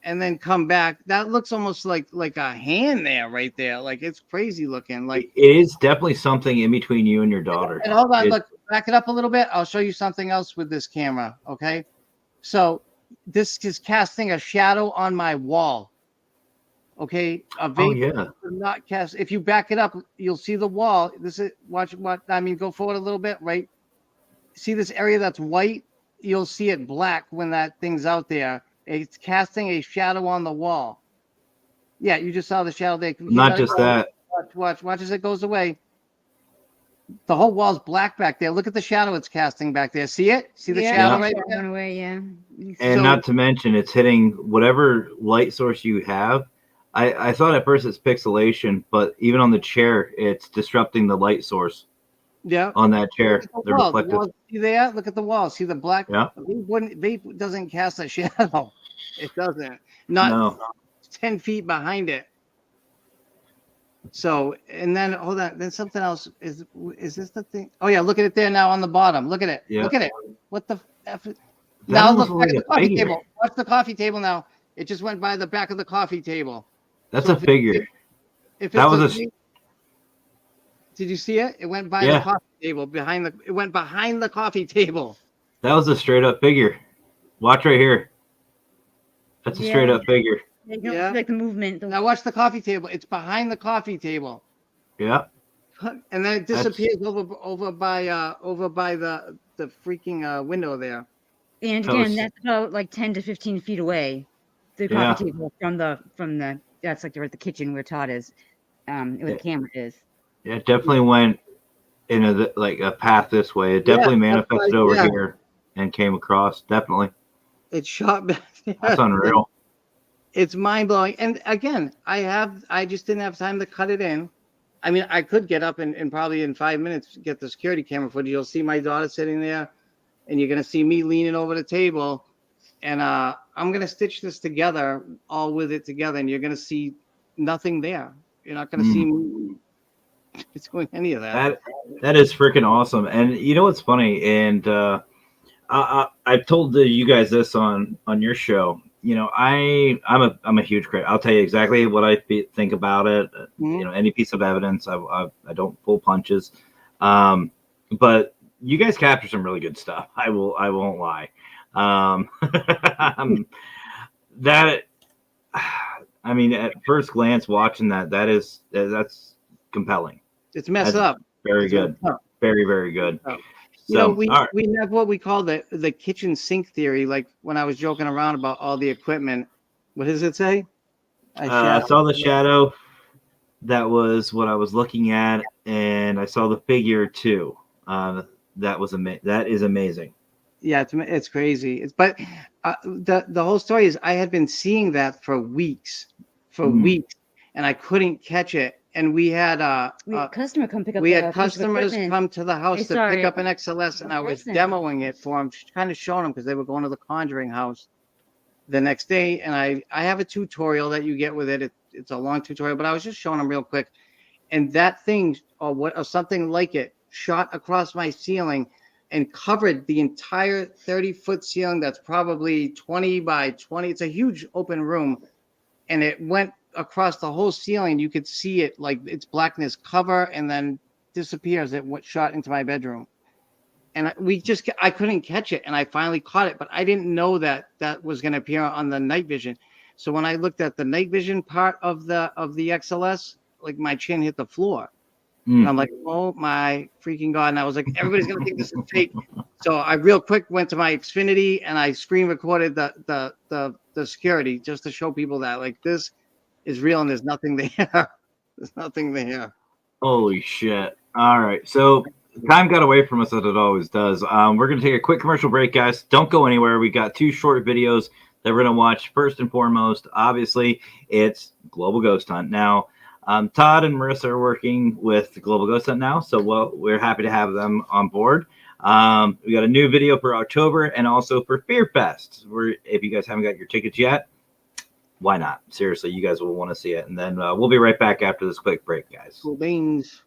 And then come back. That looks almost like a hand there, right there. Like it's crazy looking. Like it is definitely something in between you and your daughter. And hold on, look, back it up a little bit. I'll show you something else with this camera. Okay, so this is casting a shadow on my wall. Okay, a vape does not cast. If you back it up, you'll see the wall. This is watch what I mean. Go forward a little bit, right? See this area that's white? You'll see it black when that thing's out there. It's casting a shadow on the wall. Yeah, you just saw the shadow there. Not just that. Watch as it goes away. The whole wall's black back there. Look at the shadow it's casting back there. See it? See the shadow right there? Away, yeah. And not to mention, it's hitting whatever light source you have. I thought at first it's pixelation, but even on the chair, it's disrupting the light source. Yeah. On that chair, the reflective. See there? Look at the wall. See the black? Yeah. Vape doesn't cast a shadow. It doesn't. Not 10 feet behind it. So, and then hold on. Then something else is this the thing? Oh yeah, look at it there now on the bottom. Look at it. Yeah. Look at it. What the F? Now look back at the coffee table. Watch the coffee table now. It just went by the back of the coffee table. That's a figure. If that was a. Did you see it? It went by the coffee table It went behind the coffee table. That was a straight up figure. Watch right here. That's a straight up figure. Yeah. Like the movement. Now watch the coffee table. It's behind the coffee table. Yeah. And then it disappears over by the freaking window there. And again, that's about like 10 to 15 feet away. The coffee table from the that's like where the kitchen where Todd is, where the camera is. Yeah, it definitely went in a path this way. It definitely manifested over here and came across. Definitely. It shot back. That's unreal. It's mind blowing. And again, I just didn't have time to cut it in. I mean, I could get up and probably in 5 minutes get the security camera footage. You'll see my daughter sitting there, and you're gonna see me leaning over the table, and I'm gonna stitch this together, all with it together, and you're gonna see nothing there. You're not gonna see me doing any of that. That is freaking awesome. And you know what's funny? And I've told you guys this on your show. You know, I'm a huge critic. I'll tell you exactly what I think about it. You know, any piece of evidence, I don't pull punches. But you guys capture some really good stuff. I won't lie. That, I mean, at first glance, watching that's compelling. It's messed up. Very good. Very, very good. So, you know, we have what we call the kitchen sink theory. Like when I was joking around about all the equipment, what does it say? I saw the shadow. That was what I was looking at, and I saw the figure too. That is amazing. Yeah, it's crazy. But the whole story is I had been seeing that for weeks, and I couldn't catch it and we had a customer come pick up. We had customers come to the house to pick up an XLS, and I was demoing it for them, kind of showing them because they were going to the Conjuring house the next day. And I have a tutorial that you get with it. It's a long tutorial, but I was just showing them real quick. And that thing or something like it shot across my ceiling and covered the entire 30-foot ceiling. That's probably 20 by 20. It's a huge open room. And it went across the whole ceiling. You could see it like its blackness cover and then disappears. It went shot into my bedroom. And I couldn't catch it. And I finally caught it, but I didn't know that was going to appear on the night vision. So when I looked at the night vision part of the XLS, like my chin hit the floor. And I'm like, oh my freaking God. And I was like, everybody's going to think this is fake. So I real quick went to my Xfinity and I screen recorded the security just to show people that like this is real and there's nothing there. There's nothing there. Holy shit. All right. So time got away from us as it always does. We're going to take a quick commercial break, guys. Don't go anywhere. We got 2 short videos that we're going to watch. First and foremost, obviously, it's Global Ghost Hunt. Now, Todd and Marissa are working with the Global Ghost Hunt now, so we're happy to have them on board. We got a new video for October and also for Fear Fest. If you guys haven't got your tickets yet, why not? Seriously, you guys will want to see it. And then we'll be right back after this quick break, guys. Cool beans.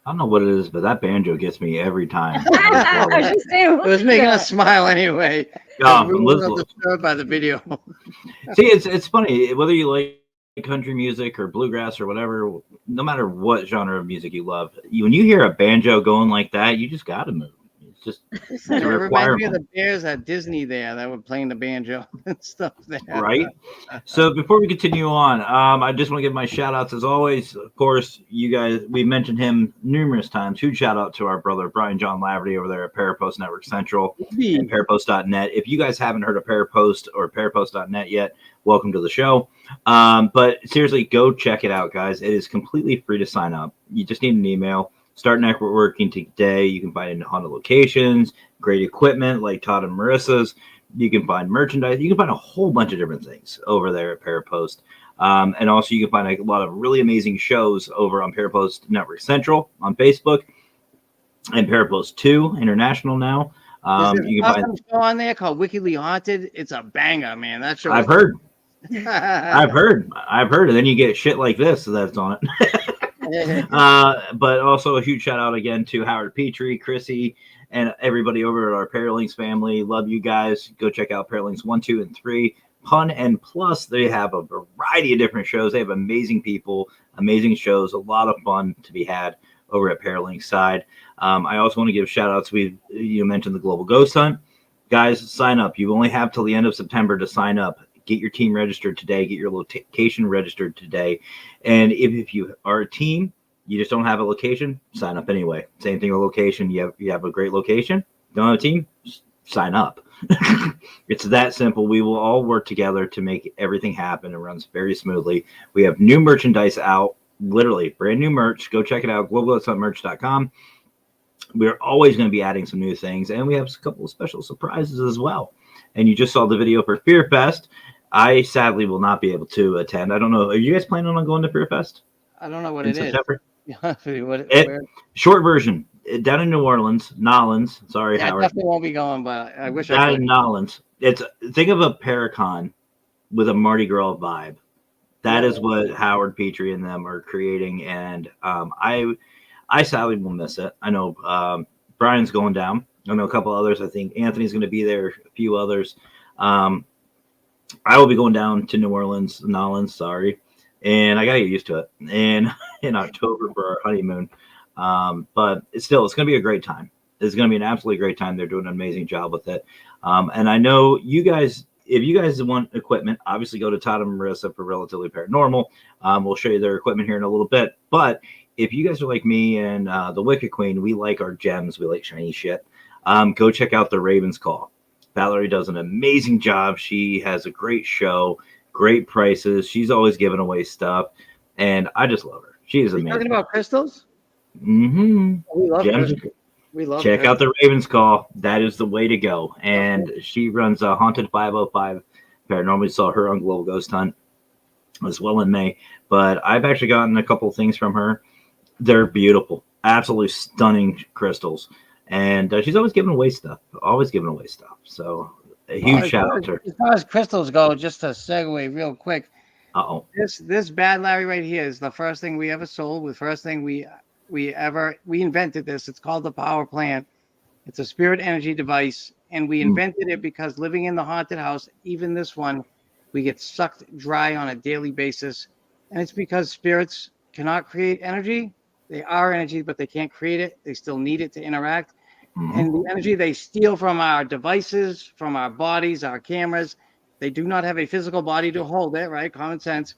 I don't know what it is, but that banjo gets me every time. It was making us smile anyway. We were disturbed by the video. See, it's funny whether you like country music or bluegrass or whatever. No matter what genre of music you love, when you hear a banjo going like that, you just got to move. It's just it reminds me of the bears at Disney there that were playing the banjo and stuff there. Right. So before we continue on, I just want to give my shout outs as always. Of course, you guys, we mentioned him numerous times. Huge shout out to our brother Brian John Laverty over there at Parapost Network Central and Parapost.net. If you guys haven't heard of Parapost or Parapost.net yet, welcome to the show. But seriously, go check it out, guys. It is completely free to sign up. You just need an email. Start networking today. You can find it in 100 locations, great equipment like Todd and Marissa's, You can find merchandise. You can find a whole bunch of different things over there at Parapost. And also, you can find a lot of really amazing shows over on Parapost Network Central on Facebook and Parapost 2 International now. There's an You can awesome find. show on there called Wickedly Haunted. It's a banger, man. That show. I've heard. I've heard. And then you get shit like this that's on it. But also a huge shout out again to Howard Petrie, Chrissy, and everybody over at our Paralinks family. Love you guys. Go check out Paralinks 1, 2, and 3. Pun and Plus, they have a variety of different shows. They have amazing people, amazing shows, a lot of fun to be had over at Paralinks side. I also want to give shout outs. You mentioned the Global Ghost Hunt. Guys, sign up. You only have till the end of September to sign up. Get your team registered today. Get your location registered today. And if you are a team, you just don't have a location, sign up anyway. Same thing with location. You have a great location, don't have a team, sign up. It's that simple. We will all work together to make everything happen. It runs very smoothly. We have new merchandise out, literally brand new merch. Go check it out, globalhuntmerch.com. We're always going to be adding some new things, and we have a couple of special surprises as well. And you just saw the video for Fear Fest. I sadly will not be able to attend. I don't know. Are you guys planning on going to Fear Fest? I don't know what in it September? is. Short version, down in New Orleans, Nolans. Sorry, Yeah, Howard. I definitely won't be going, but I wish I Down could. in Nolans. Think of a Paracon with a Mardi Gras vibe. That is what Howard Petrie and them are creating, and I sadly will miss it. I know Brian's going down. I know a couple others. I think Anthony's going to be there. A few others. I will be going down to New Orleans, Nolans. Sorry, and I got to get used to it. And in October for our honeymoon, but it's going to be a great time. It's going to be an absolutely great time. They're doing an amazing job with it. And I know you guys. If you guys want equipment, obviously go to Todd and Marissa for Relatively Paranormal. We'll show you their equipment here in a little bit. But if you guys are like me and the Wicked Queen, we like our gems. We like shiny shit. Go check out the Raven's Call. Valerie does an amazing job. She has a great show, great prices. She's always giving away stuff. And I just love her. She is amazing. Talking about crystals? Mm-hmm. We love gems. crystals. We love Check crystals. out the Raven's Call. That is the way to go. And she runs a Haunted 505 Paranormal. We saw her on Global Ghost Hunt as well in May. But I've actually gotten a couple of things from her. They're beautiful. Absolutely stunning crystals. And she's always giving away stuff. So a huge shout out to her. As far as crystals go, just to segue real quick. Uh-oh. This bad Larry right here is the first thing we ever sold. The first thing we invented this. It's called the Power Plant. It's a spirit energy device, and we invented it because living in the haunted house, even this one, we get sucked dry on a daily basis, and it's because spirits cannot create energy. They are energy, but they can't create it. They still need it to interact. And the energy they steal from our devices, from our bodies, our cameras, they do not have a physical body to hold it, right? Common sense.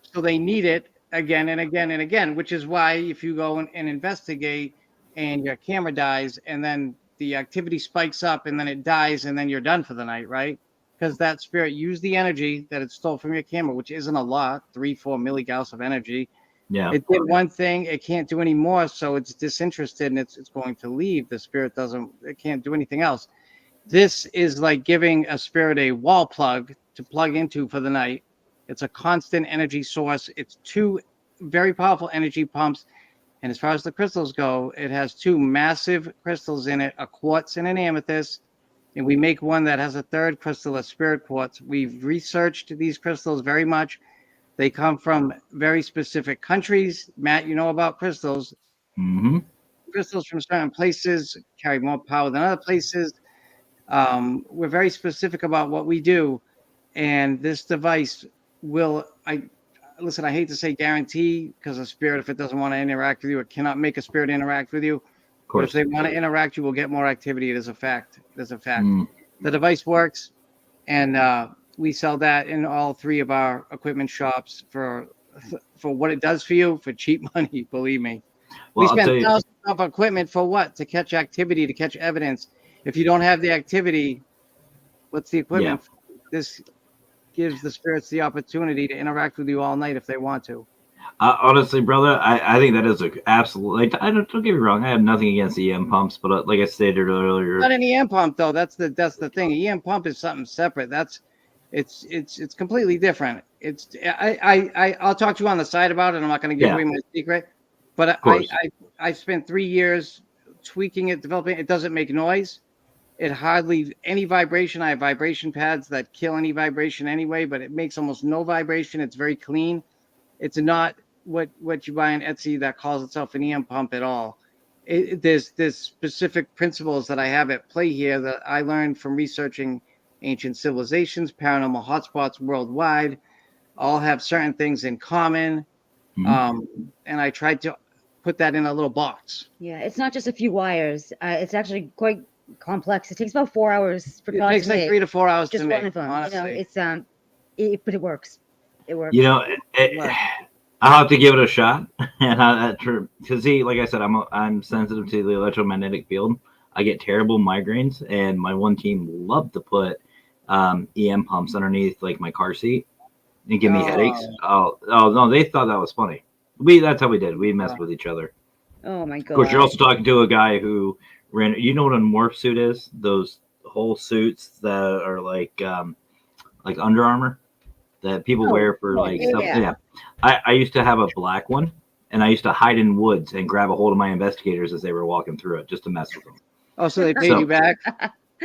So they need it again and again and again, which is why if you go and investigate and your camera dies and then the activity spikes up and then it dies and then you're done for the night, right? Because that spirit used the energy that it stole from your camera, which isn't a lot, 3-4 milligauss of energy. Yeah. It did one thing, it can't do any more, so it's disinterested and it's going to leave. The spirit it can't do anything else. This is like giving a spirit a wall plug to plug into for the night. It's a constant energy source. It's 2 very powerful energy pumps. And as far as the crystals go, it has 2 massive crystals in it, a quartz and an amethyst. And we make one that has a 3rd crystal, a spirit quartz. We've researched these crystals very much. They come from very specific countries. Matt, you know about crystals. Crystals from certain places carry more power than other places. We're very specific about what we do. And this device I hate to say guarantee, because a spirit, if it doesn't want to interact with you, it cannot make a spirit interact with you. Of course. But if they want to interact, you will get more activity. It is a fact. The device works, and we sell that in all 3 of our equipment shops for what it does for you for cheap money. Believe me. Well, we spend thousands of equipment for what? To catch activity, to catch evidence. If you don't have the activity, what's the equipment? Yeah. This gives the spirits the opportunity to interact with you all night if they want to. Honestly, brother, I think that is a absolutely. Like, don't get me wrong. I have nothing against EM pumps, but like I stated earlier, Not an EM pump though. That's the thing. EM pump is something separate. It's completely different. I'll talk to you on the side about it. I'm not going to give yeah, away my secret, but of course. I spent 3 years tweaking it, developing. It doesn't make noise. It hardly any vibration. I have vibration pads that kill any vibration anyway, but it makes almost no vibration. It's very clean. It's not what you buy on Etsy that calls itself an EM pump at all. There's specific principles that I have at play here that I learned from researching ancient civilizations, paranormal hotspots worldwide. All have certain things in common, Mhm. and I tried to put that in a little box. Yeah, it's not just a few wires. It's actually quite complex. It takes about 4 hours for It God takes to like make 3 to 4 hours to just one make, of them. honestly. It's but it works. It works. You know, But I'll have to give it a shot, and because see, like I said, I'm sensitive to the electromagnetic field. I get terrible migraines, and my one team loved to put EM pumps underneath like my car seat and give me headaches. oh, Oh no, they thought that was funny. That's how we did. We messed uh, with each other. Oh my Of course, you're God. also talking to a guy who ran. You know what a morph suit is? Those whole suits that are like Under Armour that people Oh, wear for like stuff. yeah. Yeah, I used to have a black one, and I used to hide in woods and grab a hold of my investigators as they were walking through it, just to mess with them. oh, so they paid So, you back.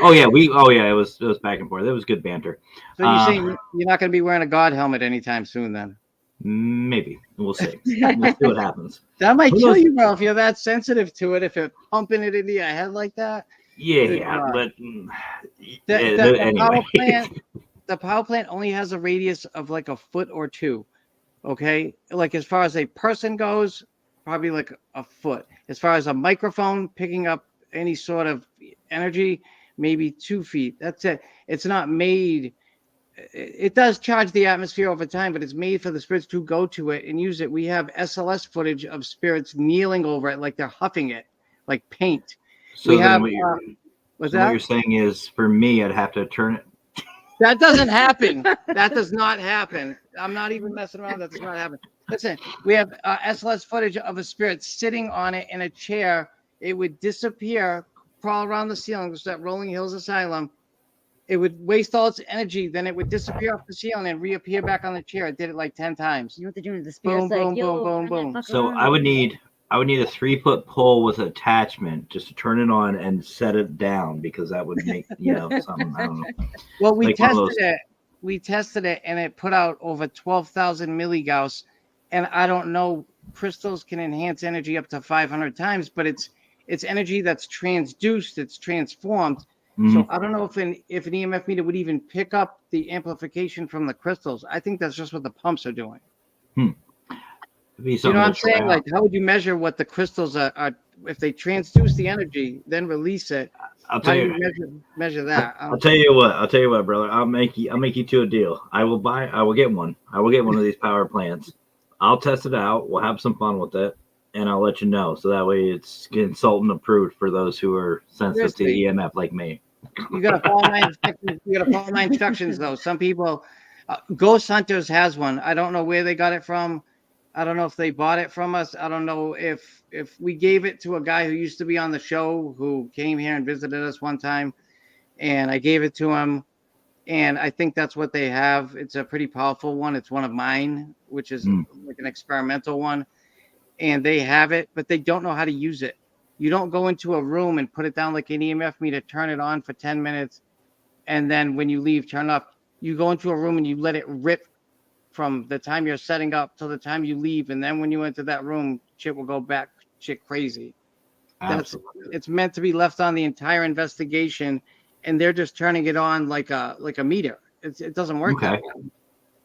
oh yeah, it was back and forth. It was good banter. So you're Uh, saying you're not going to be wearing a God helmet anytime soon, then? maybe we'll see. We'll see what happens. That might Who kill knows? you, bro, if you're that sensitive to it. If it's pumping it into your head like that. Yeah, Good yeah, God. but The anyway. power plant, the power plant only has a radius of like a foot or two. Okay, like as far as a person goes, probably like a foot. As far as a microphone picking up any sort of energy, maybe 2 feet. That's it. It's not made. It does charge the atmosphere over time, but it's made for the spirits to go to it and use it. We have SLS footage of spirits kneeling over it like they're huffing it, like paint. We So then have what you're what's so what you're that? saying is for me, I'd have to turn it. That doesn't happen. That does not happen. I'm not even messing around. That does not happen. Listen, we have SLS footage of a spirit sitting on it in a chair. It would disappear, crawl around the ceiling. It's that Rolling Hills Asylum. It would waste all its energy. Then it would disappear off the ceiling and reappear back on the chair. It did it like 10 times. You know what they're doing? The Boom, spirit's like, boom, boom, yo, boom, turn that boom. fucker So on. I would need a 3 foot pole with attachment just to turn it on and set it down because that would make something I don't know Well, we like one of tested those. it. We tested it, and it put out over 12,000 milligauss. And I don't know, crystals can enhance energy up to 500 times, but it's energy that's transduced, it's transformed. So Mhm. I don't know if an EMF meter would even pick up the amplification from the crystals. I think that's just what the pumps are doing. Hmm. It'd be You know something what to I'm saying? try Like, out. how would you measure what the crystals are if they transduce the energy, then release it? I'll How tell do you. you measure that? I I'll don't. tell you what. I'll tell you what, brother. I'll make you to a deal. I will get one. I will get one of these power plants. I'll test it out. We'll have some fun with it, and I'll let you know. So that way, it's consultant approved for those who are sensitive to Seriously, EMF like me. you gotta follow my instructions. You gotta follow my instructions, though. Some people, Ghost Hunters has one. I don't know where they got it from. I don't know if they bought it from us. I don't know if we gave it to a guy who used to be on the show who came here and visited us one time, and I gave it to him. And I think that's what they have. It's a pretty powerful one. It's one of mine, which is Mm. like an experimental one. And they have it, but they don't know how to use it. You don't go into a room and put it down like an EMF meter, turn it on for 10 minutes, and then when you leave, turn it off. You go into a room and you let it rip from the time you're setting up till the time you leave. And then when you enter that room, shit will go back shit crazy. That's Absolutely. it's meant to be left on the entire investigation, and they're just turning it on like a meter. It doesn't work that Okay. way.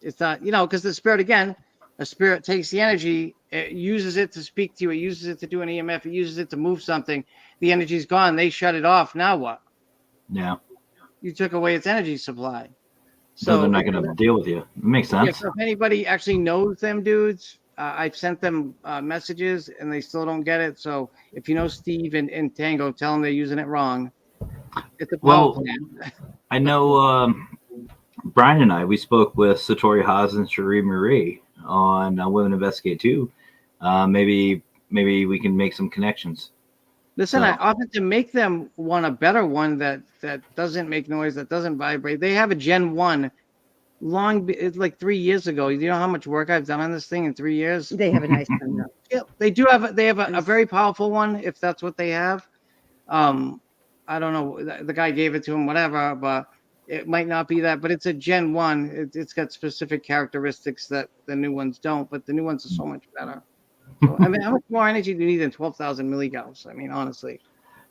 It's not, because the spirit, again, a spirit takes the energy, it uses it to speak to you, it uses it to do an EMF, it uses it to move something. The energy's gone, they shut it off. Now what? Yeah. You took away its energy supply. So they're So not going to deal with you. It makes yeah, sense. so if anybody actually knows them dudes, I've sent them messages and they still don't get it. So if you know Steve and Tango, tell them they're using it wrong. It's a power Well, plant. I know Brian and I we spoke with Satori Haas and Cherie Marie on Women Investigate too. Maybe we can make some connections. Listen, So- I offered to make them a better one that doesn't make noise, that doesn't vibrate. They have a Gen 1 it's like 3 years ago. You know how much work I've done on this thing in 3 years? They have a nice one, though. Yeah, they have a very powerful one, if that's what they have. I don't know. The guy gave it to him, whatever, but it might not be that. But it's a Gen 1. It's got specific characteristics that the new ones don't, but the new ones are so much better. So, I mean, how much more energy do you need than 12,000 milligauss? I mean, honestly.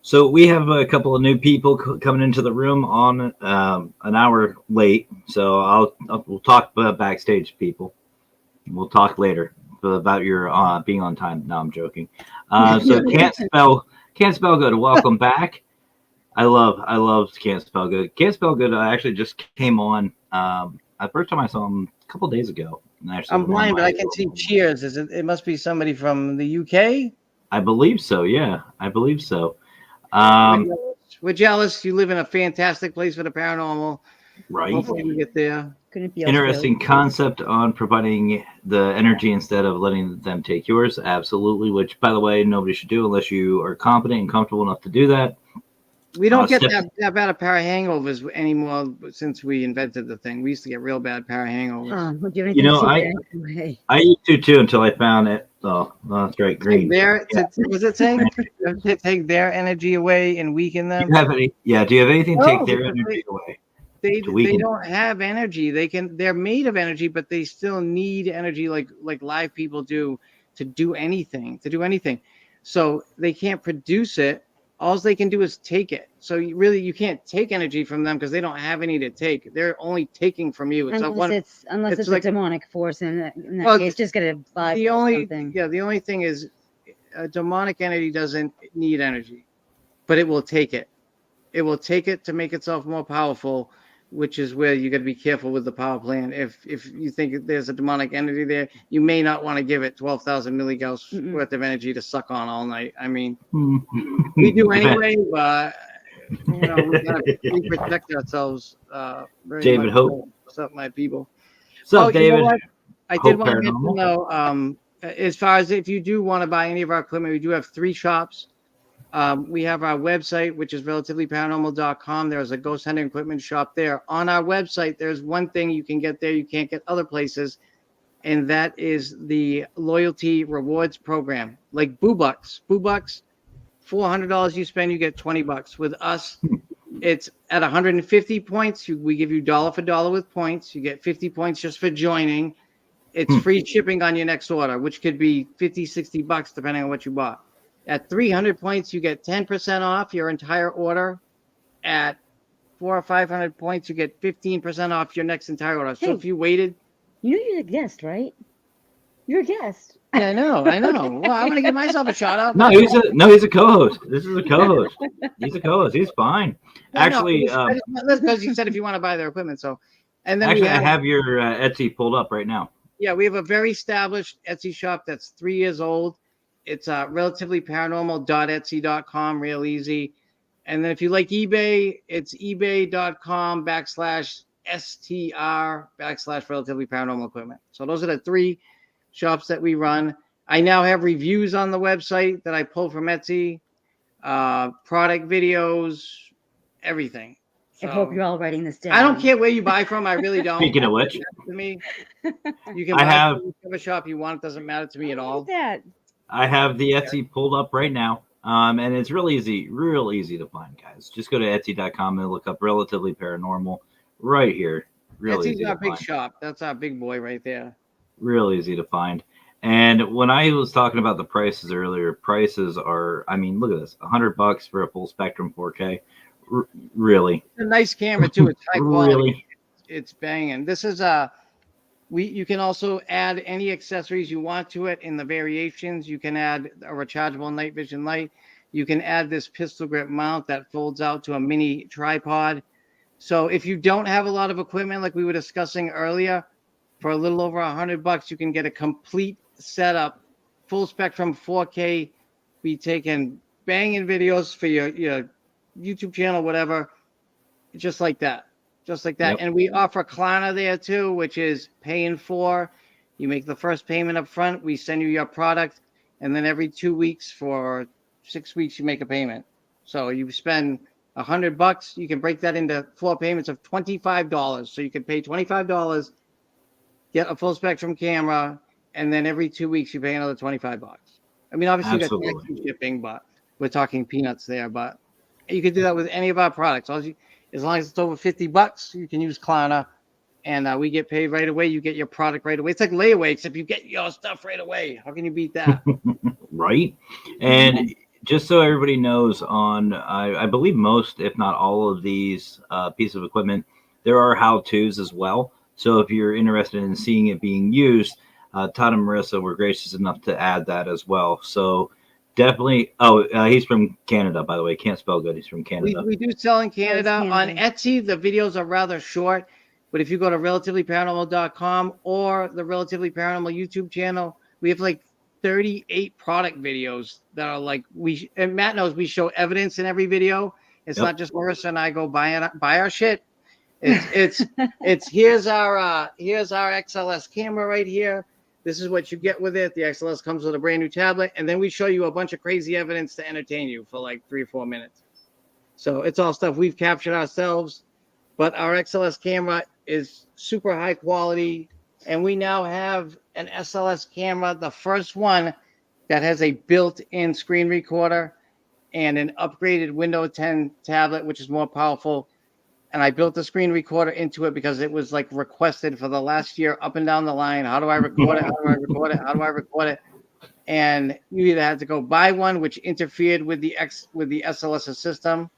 So we have a couple of new people coming into the room on an hour late. So we'll talk backstage, people. We'll talk later about your being on time. No, I'm joking. So can't spell good. Welcome back. I love Can't Spell Good. Can't Spell Good actually just came on. The first time I saw him a couple days ago. I'm blind, but I can see Cheers. It must be somebody from the UK? I believe so. Yeah, I believe so. We're jealous. You live in a fantastic place for the paranormal. Right. Hopefully we get there. Couldn't be Interesting concept on providing the energy instead of letting them take yours. Absolutely. Which, by the way, nobody should do unless you are competent and comfortable enough to do that. We don't get that bad a pair of hangovers anymore since we invented the thing. We used to get real bad pair of hangovers. You know, I used to too until I found it. Oh, that's great. Green. Was it saying to take their energy away and weaken them? Do you have any? Yeah. Do you have anything to take their energy away? They don't have energy. They're made of energy, but they still need energy like live people do to do anything. So they can't produce it. All they can do is take it. So you can't take energy from them because they don't have any to take. They're only taking from you. Unless it's like, a demonic force in that case, just get a vibe. The only thing is a demonic entity doesn't need energy, but it will take it. It will take it to make itself more powerful, which is where you got to be careful with the power plant. If you think there's a demonic entity there, you may not want to give it 12,000 milligauss worth of energy to suck on all night. I mean, we do anyway, but we protect ourselves. David much. Hope. What's up, my people? So, David. You know I did want to mention though, as far as if you do want to buy any of our equipment, we do have 3 shops. We have our website, which is relativelyparanormal.com. There's a ghost hunting equipment shop there. On our website, there's one thing you can get there you can't get other places, and that is the loyalty rewards program, like Boo Bucks. Boo Bucks, $400 you spend, you get $20. With us, it's at 150 points. We give you dollar for dollar with points. You get 50 points just for joining. It's free shipping on your next order, which could be $50, $60 depending on what you bought. At 300 points, you get 10% off your entire order. At 400 or 500 points, you get 15% off your next entire order. So if you waited, you're a guest, right? You're a guest. Yeah, I know. Well, I want to give myself a shout out. No, he's a co-host. This is a co-host. He's a co-host. He's fine. Actually, because you said if you want to buy their equipment, so and then I have your Etsy pulled up right now. Yeah, we have a very established Etsy shop that's 3 years old. It's relativelyparanormal.etsy.com, real easy. And then if you like eBay, it's ebay.com/STR/relatively paranormal equipment. So those are the 3 shops that we run. I now have reviews on the website that I pull from Etsy, product videos, everything. So, I hope you're all writing this down. I don't care where you buy from. I really don't. Speaking of which, to me, you can buy from whichever shop you want. It doesn't matter to me at all. I have the Etsy pulled up right now. And it's real easy to find, guys. Just go to Etsy.com and look up Relatively Paranormal right here. Etsy's our big shop. That's our big boy right there. Real easy to find. And when I was talking about the prices earlier, prices are, I mean, look at this, $100 for a full spectrum 4K. Really. It's a nice camera too. It's high quality. Really? It's banging. This is you can also add any accessories you want to it in the variations. You can add a rechargeable night vision light. You can add this pistol grip mount that folds out to a mini tripod. So if you don't have a lot of equipment like we were discussing earlier, for a little over $100, you can get a complete setup, full spectrum 4K. Be taking banging videos for your YouTube channel, whatever, just like that. Yep. And we offer Klarna there too, which is paying for. You make the first payment up front. We send you your product, and then every 2 weeks for 6 weeks you make a payment. So you spend $100. You can break that into 4 payments of $25. So you can pay $25, get a full spectrum camera, and then every 2 weeks you pay another $25. I mean, obviously you got tax Absolutely. and shipping, but we're talking peanuts there. But you could do that with any of our products. As long as it's over $50, you can use Klarna, and we get paid right away. You get your product right away. It's like layaway, except you get your stuff right away. How can you beat that? Right. And just so everybody knows, I believe most, if not all of these pieces of equipment, there are how-tos as well. So if you're interested in seeing it being used, Todd and Marissa were gracious enough to add that as well. So definitely. Oh, he's from Canada, by the way. Can't spell good. He's from Canada. We do sell in Canada. On Canada. Etsy, the videos are rather short, but if you go to relativelyparanormal.com or the Relatively Paranormal YouTube channel, we have like 38 product videos that are like and Matt knows we show evidence in every video. It's Yep. not just Marissa and I go buy our shit. It's here's our XLS camera right here. This is what you get with it. The XLS comes with a brand new tablet, and then we show you a bunch of crazy evidence to entertain you for like 3 or 4 minutes. So it's all stuff we've captured ourselves, but our XLS camera is super high quality, and we now have an SLS camera, the first one that has a built-in screen recorder and an upgraded Windows 10 tablet, which is more powerful. And I built the screen recorder into it because it was like requested for the last year up and down the line. How do I record it? How do I record it? How do I record it? And you either had to go buy one, which interfered with the SLS system,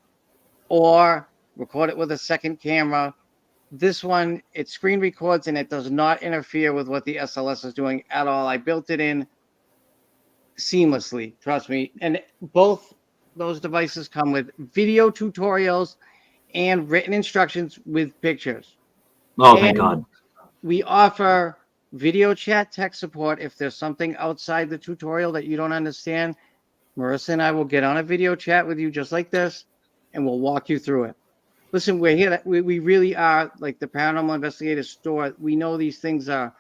or record it with a second camera. This one, it screen records and it does not interfere with what the SLS is doing at all. I built it in seamlessly, trust me. And both those devices come with video tutorials and written instructions with pictures. Oh, thank God. We offer video chat tech support. If there's something outside the tutorial that you don't understand, Marissa and I will get on a video chat with you just like this, and we'll walk you through it. Listen, we're here. We really are like the Paranormal Investigator store. We know these things are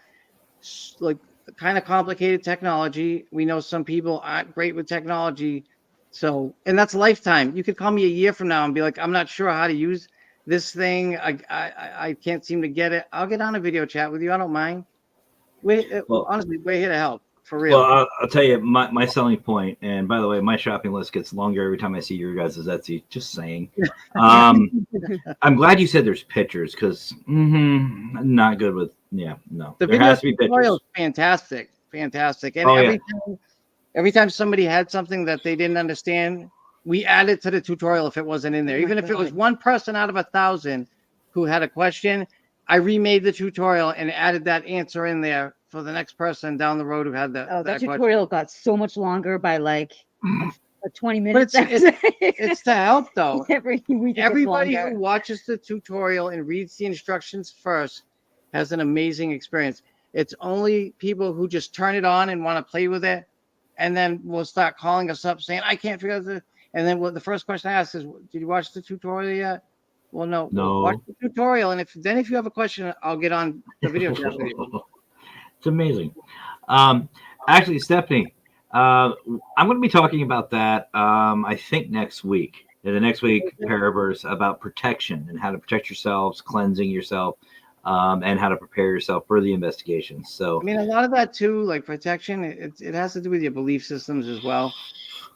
like kind of complicated technology. We know some people aren't great with technology. So, and that's lifetime. You could call me a year from now and be like, I'm not sure how to use this thing. I can't seem to get it. I'll get on a video chat with you. I don't mind. Honestly, we're here to help. For real. Well, I'll tell you my selling point, and by the way, my shopping list gets longer every time I see your guys' Etsy. Just saying. I'm glad you said there's pictures because not good with no. The there has to be pictures. Fantastic. And every time somebody had something that they didn't understand, we added to the tutorial if it wasn't in there. Even if it was one person out of 1,000 who had a question, I remade the tutorial and added that answer in there for the next person down the road who had that. Oh, that tutorial got so much longer by like 20 minutes. But it's to help though. Everybody who watches the tutorial and reads the instructions first has an amazing experience. It's only people who just turn it on and want to play with it, and then will start calling us up saying, "I can't figure out this." And then the first question I ask is, "Did you watch the tutorial yet?" Well, no. Watch the tutorial, and if you have a question, I'll get on the video chat with you. It's amazing. Actually, Stephanie, I'm going to be talking about that. I think next week. The next week, Paraverse, about protection and how to protect yourselves, cleansing yourself, and how to prepare yourself for the investigations. So, I mean, a lot of that too, like protection, it has to do with your belief systems as well.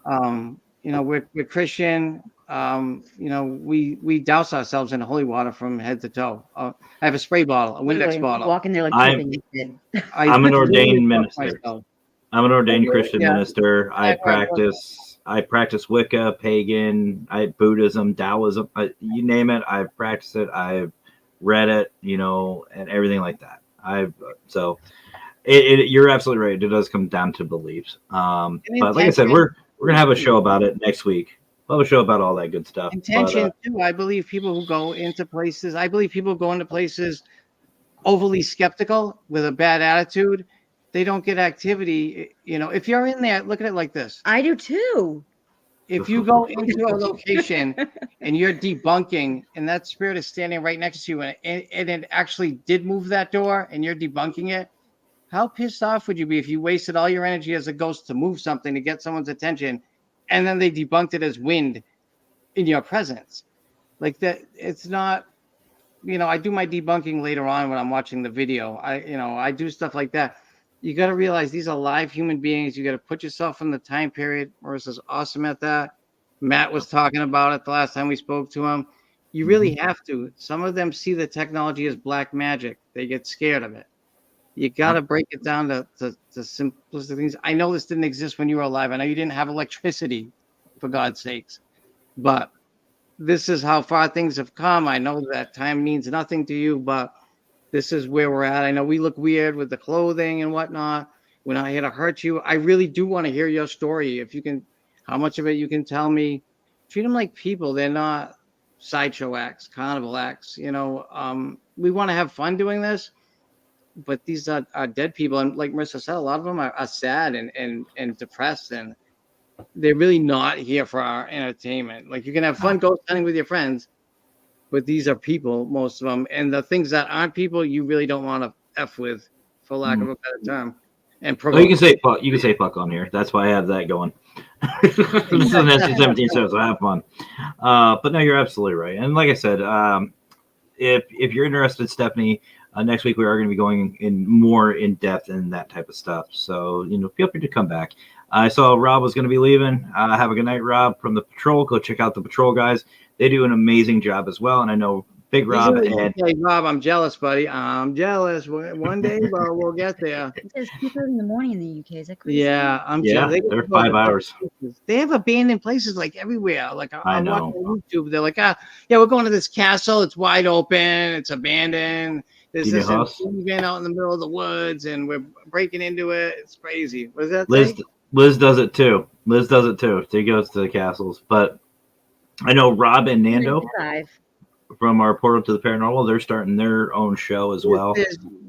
We're Christian. We douse ourselves in holy water from head to toe. I have a spray bottle, a Windex bottle. Walking there like I'm an ordained minister. I'm an ordained Christian minister. I practice Wicca, pagan, Buddhism, Taoism. You name it, I've practiced it. I've read it, and everything like that. You're absolutely right. It does come down to beliefs. But like I said, we're gonna have a show about it next week. We'll have a show about all that good stuff. Intention too. I believe people who go into places. Overly skeptical with a bad attitude. They don't get activity. If you're in there, look at it like this. I do too. If you go into a location and you're debunking, and that spirit is standing right next to you, and it actually did move that door, and you're debunking it, How pissed off would you be if you wasted all your energy as a ghost to move something to get someone's attention, and then they debunked it as wind in your presence? Like that, it's not. I do my debunking later on when I'm watching the video. I do stuff like that. You got to realize these are live human beings. You got to put yourself in the time period. Marissa's awesome at that. Matt was talking about it the last time we spoke to him. You really have to. Some of them see the technology as black magic. They get scared of it. You got to break it down to simplistic things. I know this didn't exist when you were alive. I know you didn't have electricity, for God's sakes, but this is how far things have come. I know that time means nothing to you, but this is where we're at. I know we look weird with the clothing and whatnot. We're not here to hurt you. I really do want to hear your story. If you can, how much of it you can tell me. Treat them like people. They're not sideshow acts, carnival acts. We want to have fun doing this, but these are dead people. And like Marissa said, a lot of them are sad and depressed, and they're really not here for our entertainment. Like, you can have fun ghost hunting with your friends, but these are people, most of them. And the things that aren't people, you really don't want to F with, for lack of a better term. And Oh, you can say fuck. You can say fuck on here. That's why I have that going. This is an SC-17 show, so have fun. But no, you're absolutely right. And like I said, if you're interested, Stephanie, next week we are going to be going in more in depth in that type of stuff. So feel free to come back. I saw Rob was going to be leaving. Have a good night, Rob, from the patrol. Go check out the patrol guys. They do an amazing job as well. And I know Big Rob and hey, Rob, I'm jealous, buddy. I'm jealous. One day, but we'll get there. It says 2:30 in the morning in the UK. Is that crazy? Yeah, I'm jealous. They're 5 hours. They have abandoned places like everywhere. Like I I'm know. watching on YouTube. They're like, yeah, we're going to this castle. It's wide open. It's abandoned. There's this van out in the middle of the woods, and we're breaking into it. It's crazy. What does that say? Liz does it too. She goes to the castles. But I know Rob and Nando from our Portal to the Paranormal, they're starting their own show as well.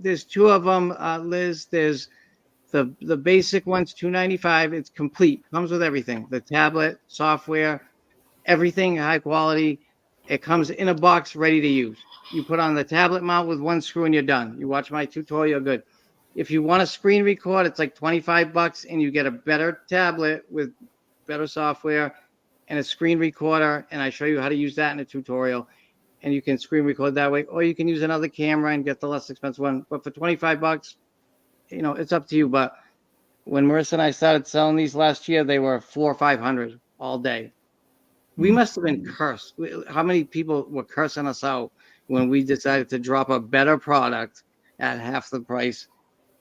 There's two of them, Liz. There's the basic one's $295. It's complete. Comes with everything. The tablet, software, everything high quality. It comes in a box ready to use. You put on the tablet mount with one screw and you're done. You watch my tutorial, you're good. If you want to screen record, it's like $25 and you get a better tablet with better software and a screen recorder. And I show you how to use that in a tutorial. And you can screen record that way, or you can use another camera and get the less expensive one. But for $25, it's up to you. But when Marissa and I started selling these last year, they were $400 or $500 all day. We must have been cursed. How many people were cursing us out when we decided to drop a better product at half the price?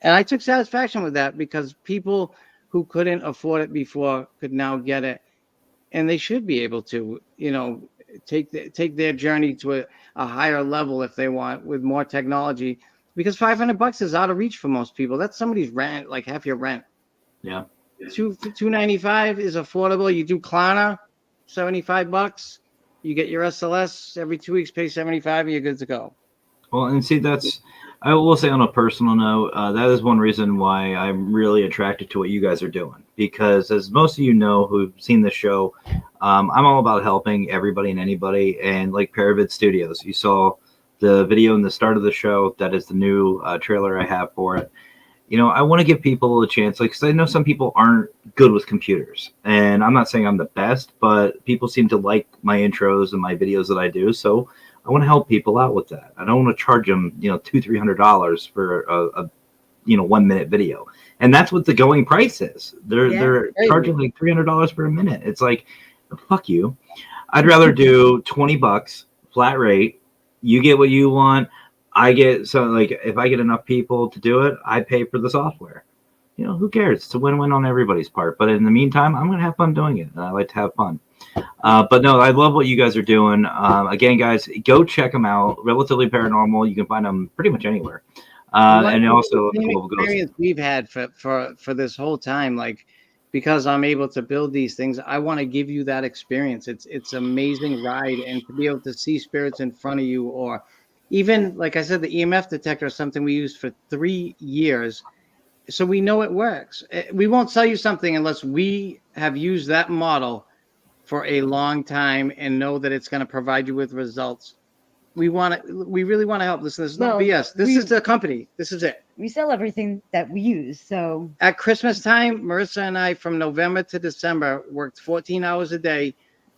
And I took satisfaction with that, because people who couldn't afford it before could now get it. And they should be able to, take their journey to a higher level if they want, with more technology, because $500 is out of reach for most people. That's somebody's rent, like half your rent. Yeah. $295 is affordable. You do Klarna, $75. You get your SLS every 2 weeks, pay $75, and you're good to go. Well, and see, I will say on a personal note, that is one reason why I'm really attracted to what you guys are doing. Because as most of you know who've seen the show, I'm all about helping everybody and anybody. And like Paravid Studios, you saw the video in the start of the show. That is the new trailer I have for it. I want to give people a chance, because I know some people aren't good with computers. And I'm not saying I'm the best, but people seem to like my intros and my videos that I do. So I want to help people out with that. I don't want to charge them, $200-$300 for a 1 minute video. And that's what the going price is. They're charging like $300 for a minute. It's like, fuck you. I'd rather do $20 flat rate. You get what you want. I get, so like, if I get enough people to do it, I pay for the software. Who cares? It's a win-win on everybody's part. But in the meantime, I'm going to have fun doing it. And I like to have fun. But no, I love what you guys are doing. Again, guys, go check them out. Relatively Paranormal. You can find them pretty much anywhere. And also the experience we've had for this whole time, like, because I'm able to build these things, I want to give you that experience. It's amazing ride, and to be able to see spirits in front of you, or even, like I said, the EMF detector is something we used for 3 years. So we know it works. We won't sell you something unless we have used that model for a long time and know that it's going to provide you with results. We really want to help. Listen, this is no Well, BS. This is the company. This is it. We sell everything that we use. So at Christmas time, Marissa and I, from November to December, worked 14 hours a day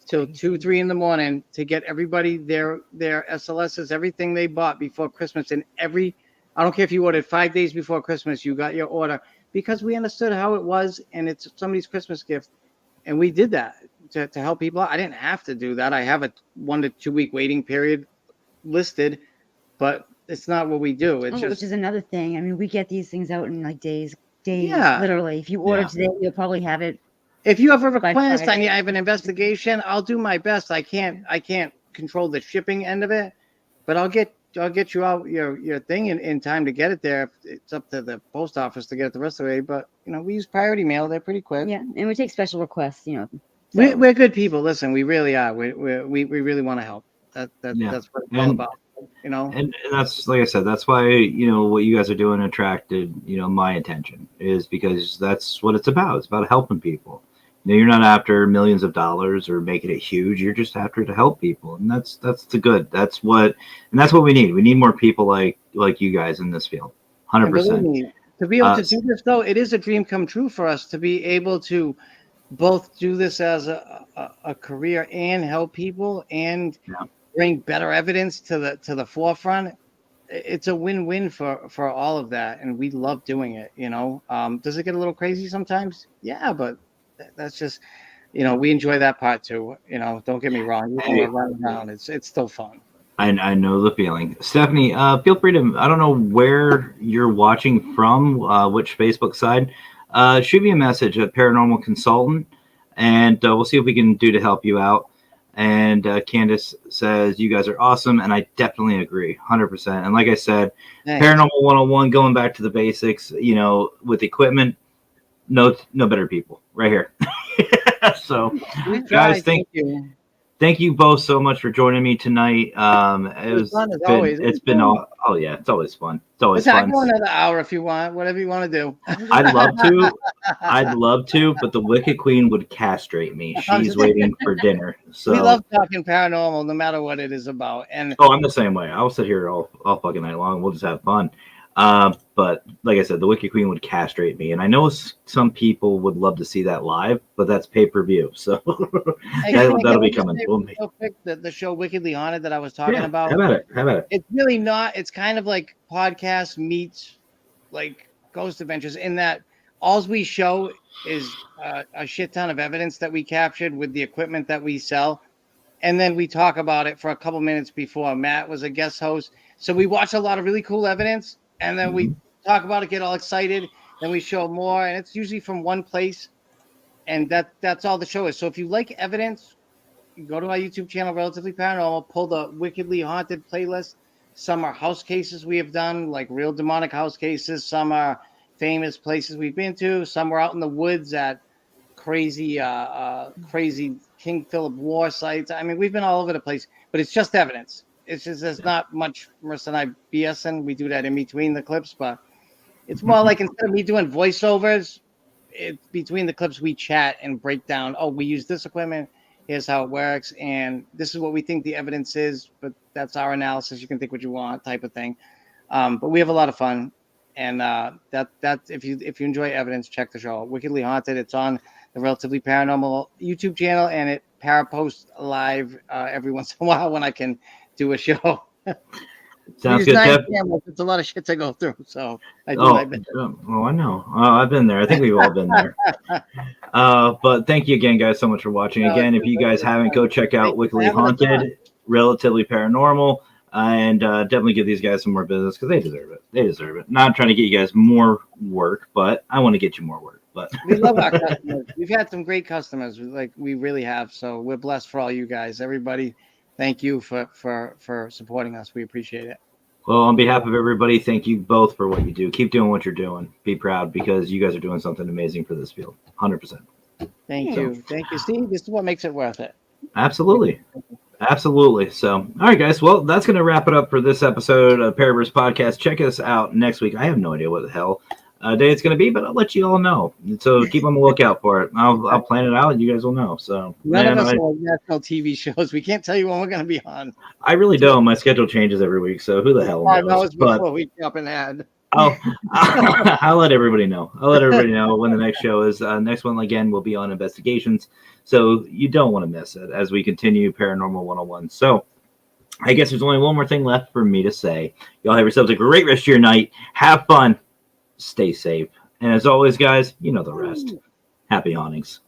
till 2, 3 in the morning to get everybody their SLSs, everything they bought before Christmas. And I don't care if you ordered 5 days before Christmas, you got your order because we understood how it was, and it's somebody's Christmas gift. And we did that to help people out. I didn't have to do that. I have a 1 to 2 week waiting period listed, but it's not what we do. It's which is another thing. I mean, we get these things out in like days, Yeah. literally. If you order today, you'll probably have it. If you have a request, I have an investigation, I'll do my best. I can't control the shipping end of it, but I'll get you out your thing in time to get it there. It's up to the post office to get it the rest of the way, but we use priority mail. They're pretty quick. Yeah, and we take special requests. So. We're good people. Listen, we really are. We really want to help. That's what it's all about. And that's, like I said, that's why what you guys are doing attracted my attention, is because that's what it's about. It's about helping people. You're not after millions of dollars or making it huge. You're just after to help people, and that's the good. That's what we need. We need more people like you guys in this field. 100%. To be able to do this, though, it is a dream come true for us to be able to both do this as a career and help people and bring better evidence to the forefront. It's a win-win for all of that, and we love doing it. Does it get a little crazy sometimes? Yeah, but that's just we enjoy that part too. Don't get me wrong. You can run around. It's still fun. I know the feeling. Stephanie, feel free to, I don't know where you're watching from, which Facebook side. Shoot me a message at Paranormal Consultant, and we'll see what we can do to help you out. And Candace says, you guys are awesome, and I definitely agree, 100%. And like I said, Thanks. Paranormal 101, going back to the basics, with equipment, no better people right here. So, guys, thank you both so much for joining me tonight. It's been always fun. It's always fun. Go another hour if you want, whatever you want to do. I'd love to, but the Wicked Queen would castrate me. She's waiting for dinner. So we love talking paranormal, no matter what it is about. And I'm the same way. I'll sit here all fucking night long. We'll just have fun. But like I said, the Wicked Queen would castrate me, and I know some people would love to see that live, but that's pay-per-view, so that'll be coming. Real quick, the show Wickedly Haunted that I was talking about. How about it? It's really not. It's kind of like podcast meets like Ghost Adventures, in that all we show is a shit ton of evidence that we captured with the equipment that we sell. And then we talk about it for a couple minutes before. Matt was a guest host. So we watch a lot of really cool evidence, and then we talk about it, get all excited. Then we show more, and it's usually from one place. And that's all the show is. So if you like evidence, you go to my YouTube channel, Relatively Paranormal, pull the Wickedly Haunted playlist. Some are house cases we have done, like real demonic house cases. Some are famous places we've been to. Some were out in the woods at crazy King Philip War sites. I mean, we've been all over the place, but it's just evidence. It's just, there's not much Marissa and I BSing. We do that in between the clips, but it's more like, instead of me doing voiceovers, it's between the clips we chat and break down. Oh, we use this equipment. Here's how it works, and this is what we think the evidence is. But that's our analysis. You can think what you want, type of thing. But we have a lot of fun, and that if you enjoy evidence, check the show Wickedly Haunted. It's on the Relatively Paranormal YouTube channel, and it paraposts live every once in a while when I can do a show. Sounds good. It's a lot of shit to go through, so I do my best. Oh, I know. I've been there. I think we've all been there. But thank you again, guys, so much for watching. Again, if you guys haven't, go check out Wickedly Haunted, Relatively Paranormal, and definitely give these guys some more business, because they deserve it. They deserve it. Not trying to get you guys more work, but I want to get you more work. But we love our customers. We've had some great customers, like we really have. So we're blessed for all you guys. Everybody, thank you for supporting us. We appreciate it. Well, on behalf of everybody, thank you both for what you do. Keep doing what you're doing. Be proud, because you guys are doing something amazing for this field. 100%. Thank you. See, this is what makes it worth it. Absolutely. So, all right, guys. Well, that's going to wrap it up for this episode of Paraverse Podcast. Check us out next week. I have no idea what the hell day it's going to be, but I'll let you all know. So keep on the lookout for it. I'll plan it out, and you guys will know. So None of us are like national TV shows. We can't tell you when we're going to be on. I really don't. My schedule changes every week, so who the hell knows? 5 hours before we jump an ad. I'll let everybody know. I'll let everybody know when the next show is. Next one again will be on investigations, so you don't want to miss it as we continue Paranormal 101. So I guess there's only one more thing left for me to say. Y'all have yourselves a great rest of your night. Have fun. Stay safe. And as always, guys, you know the rest. Happy hauntings.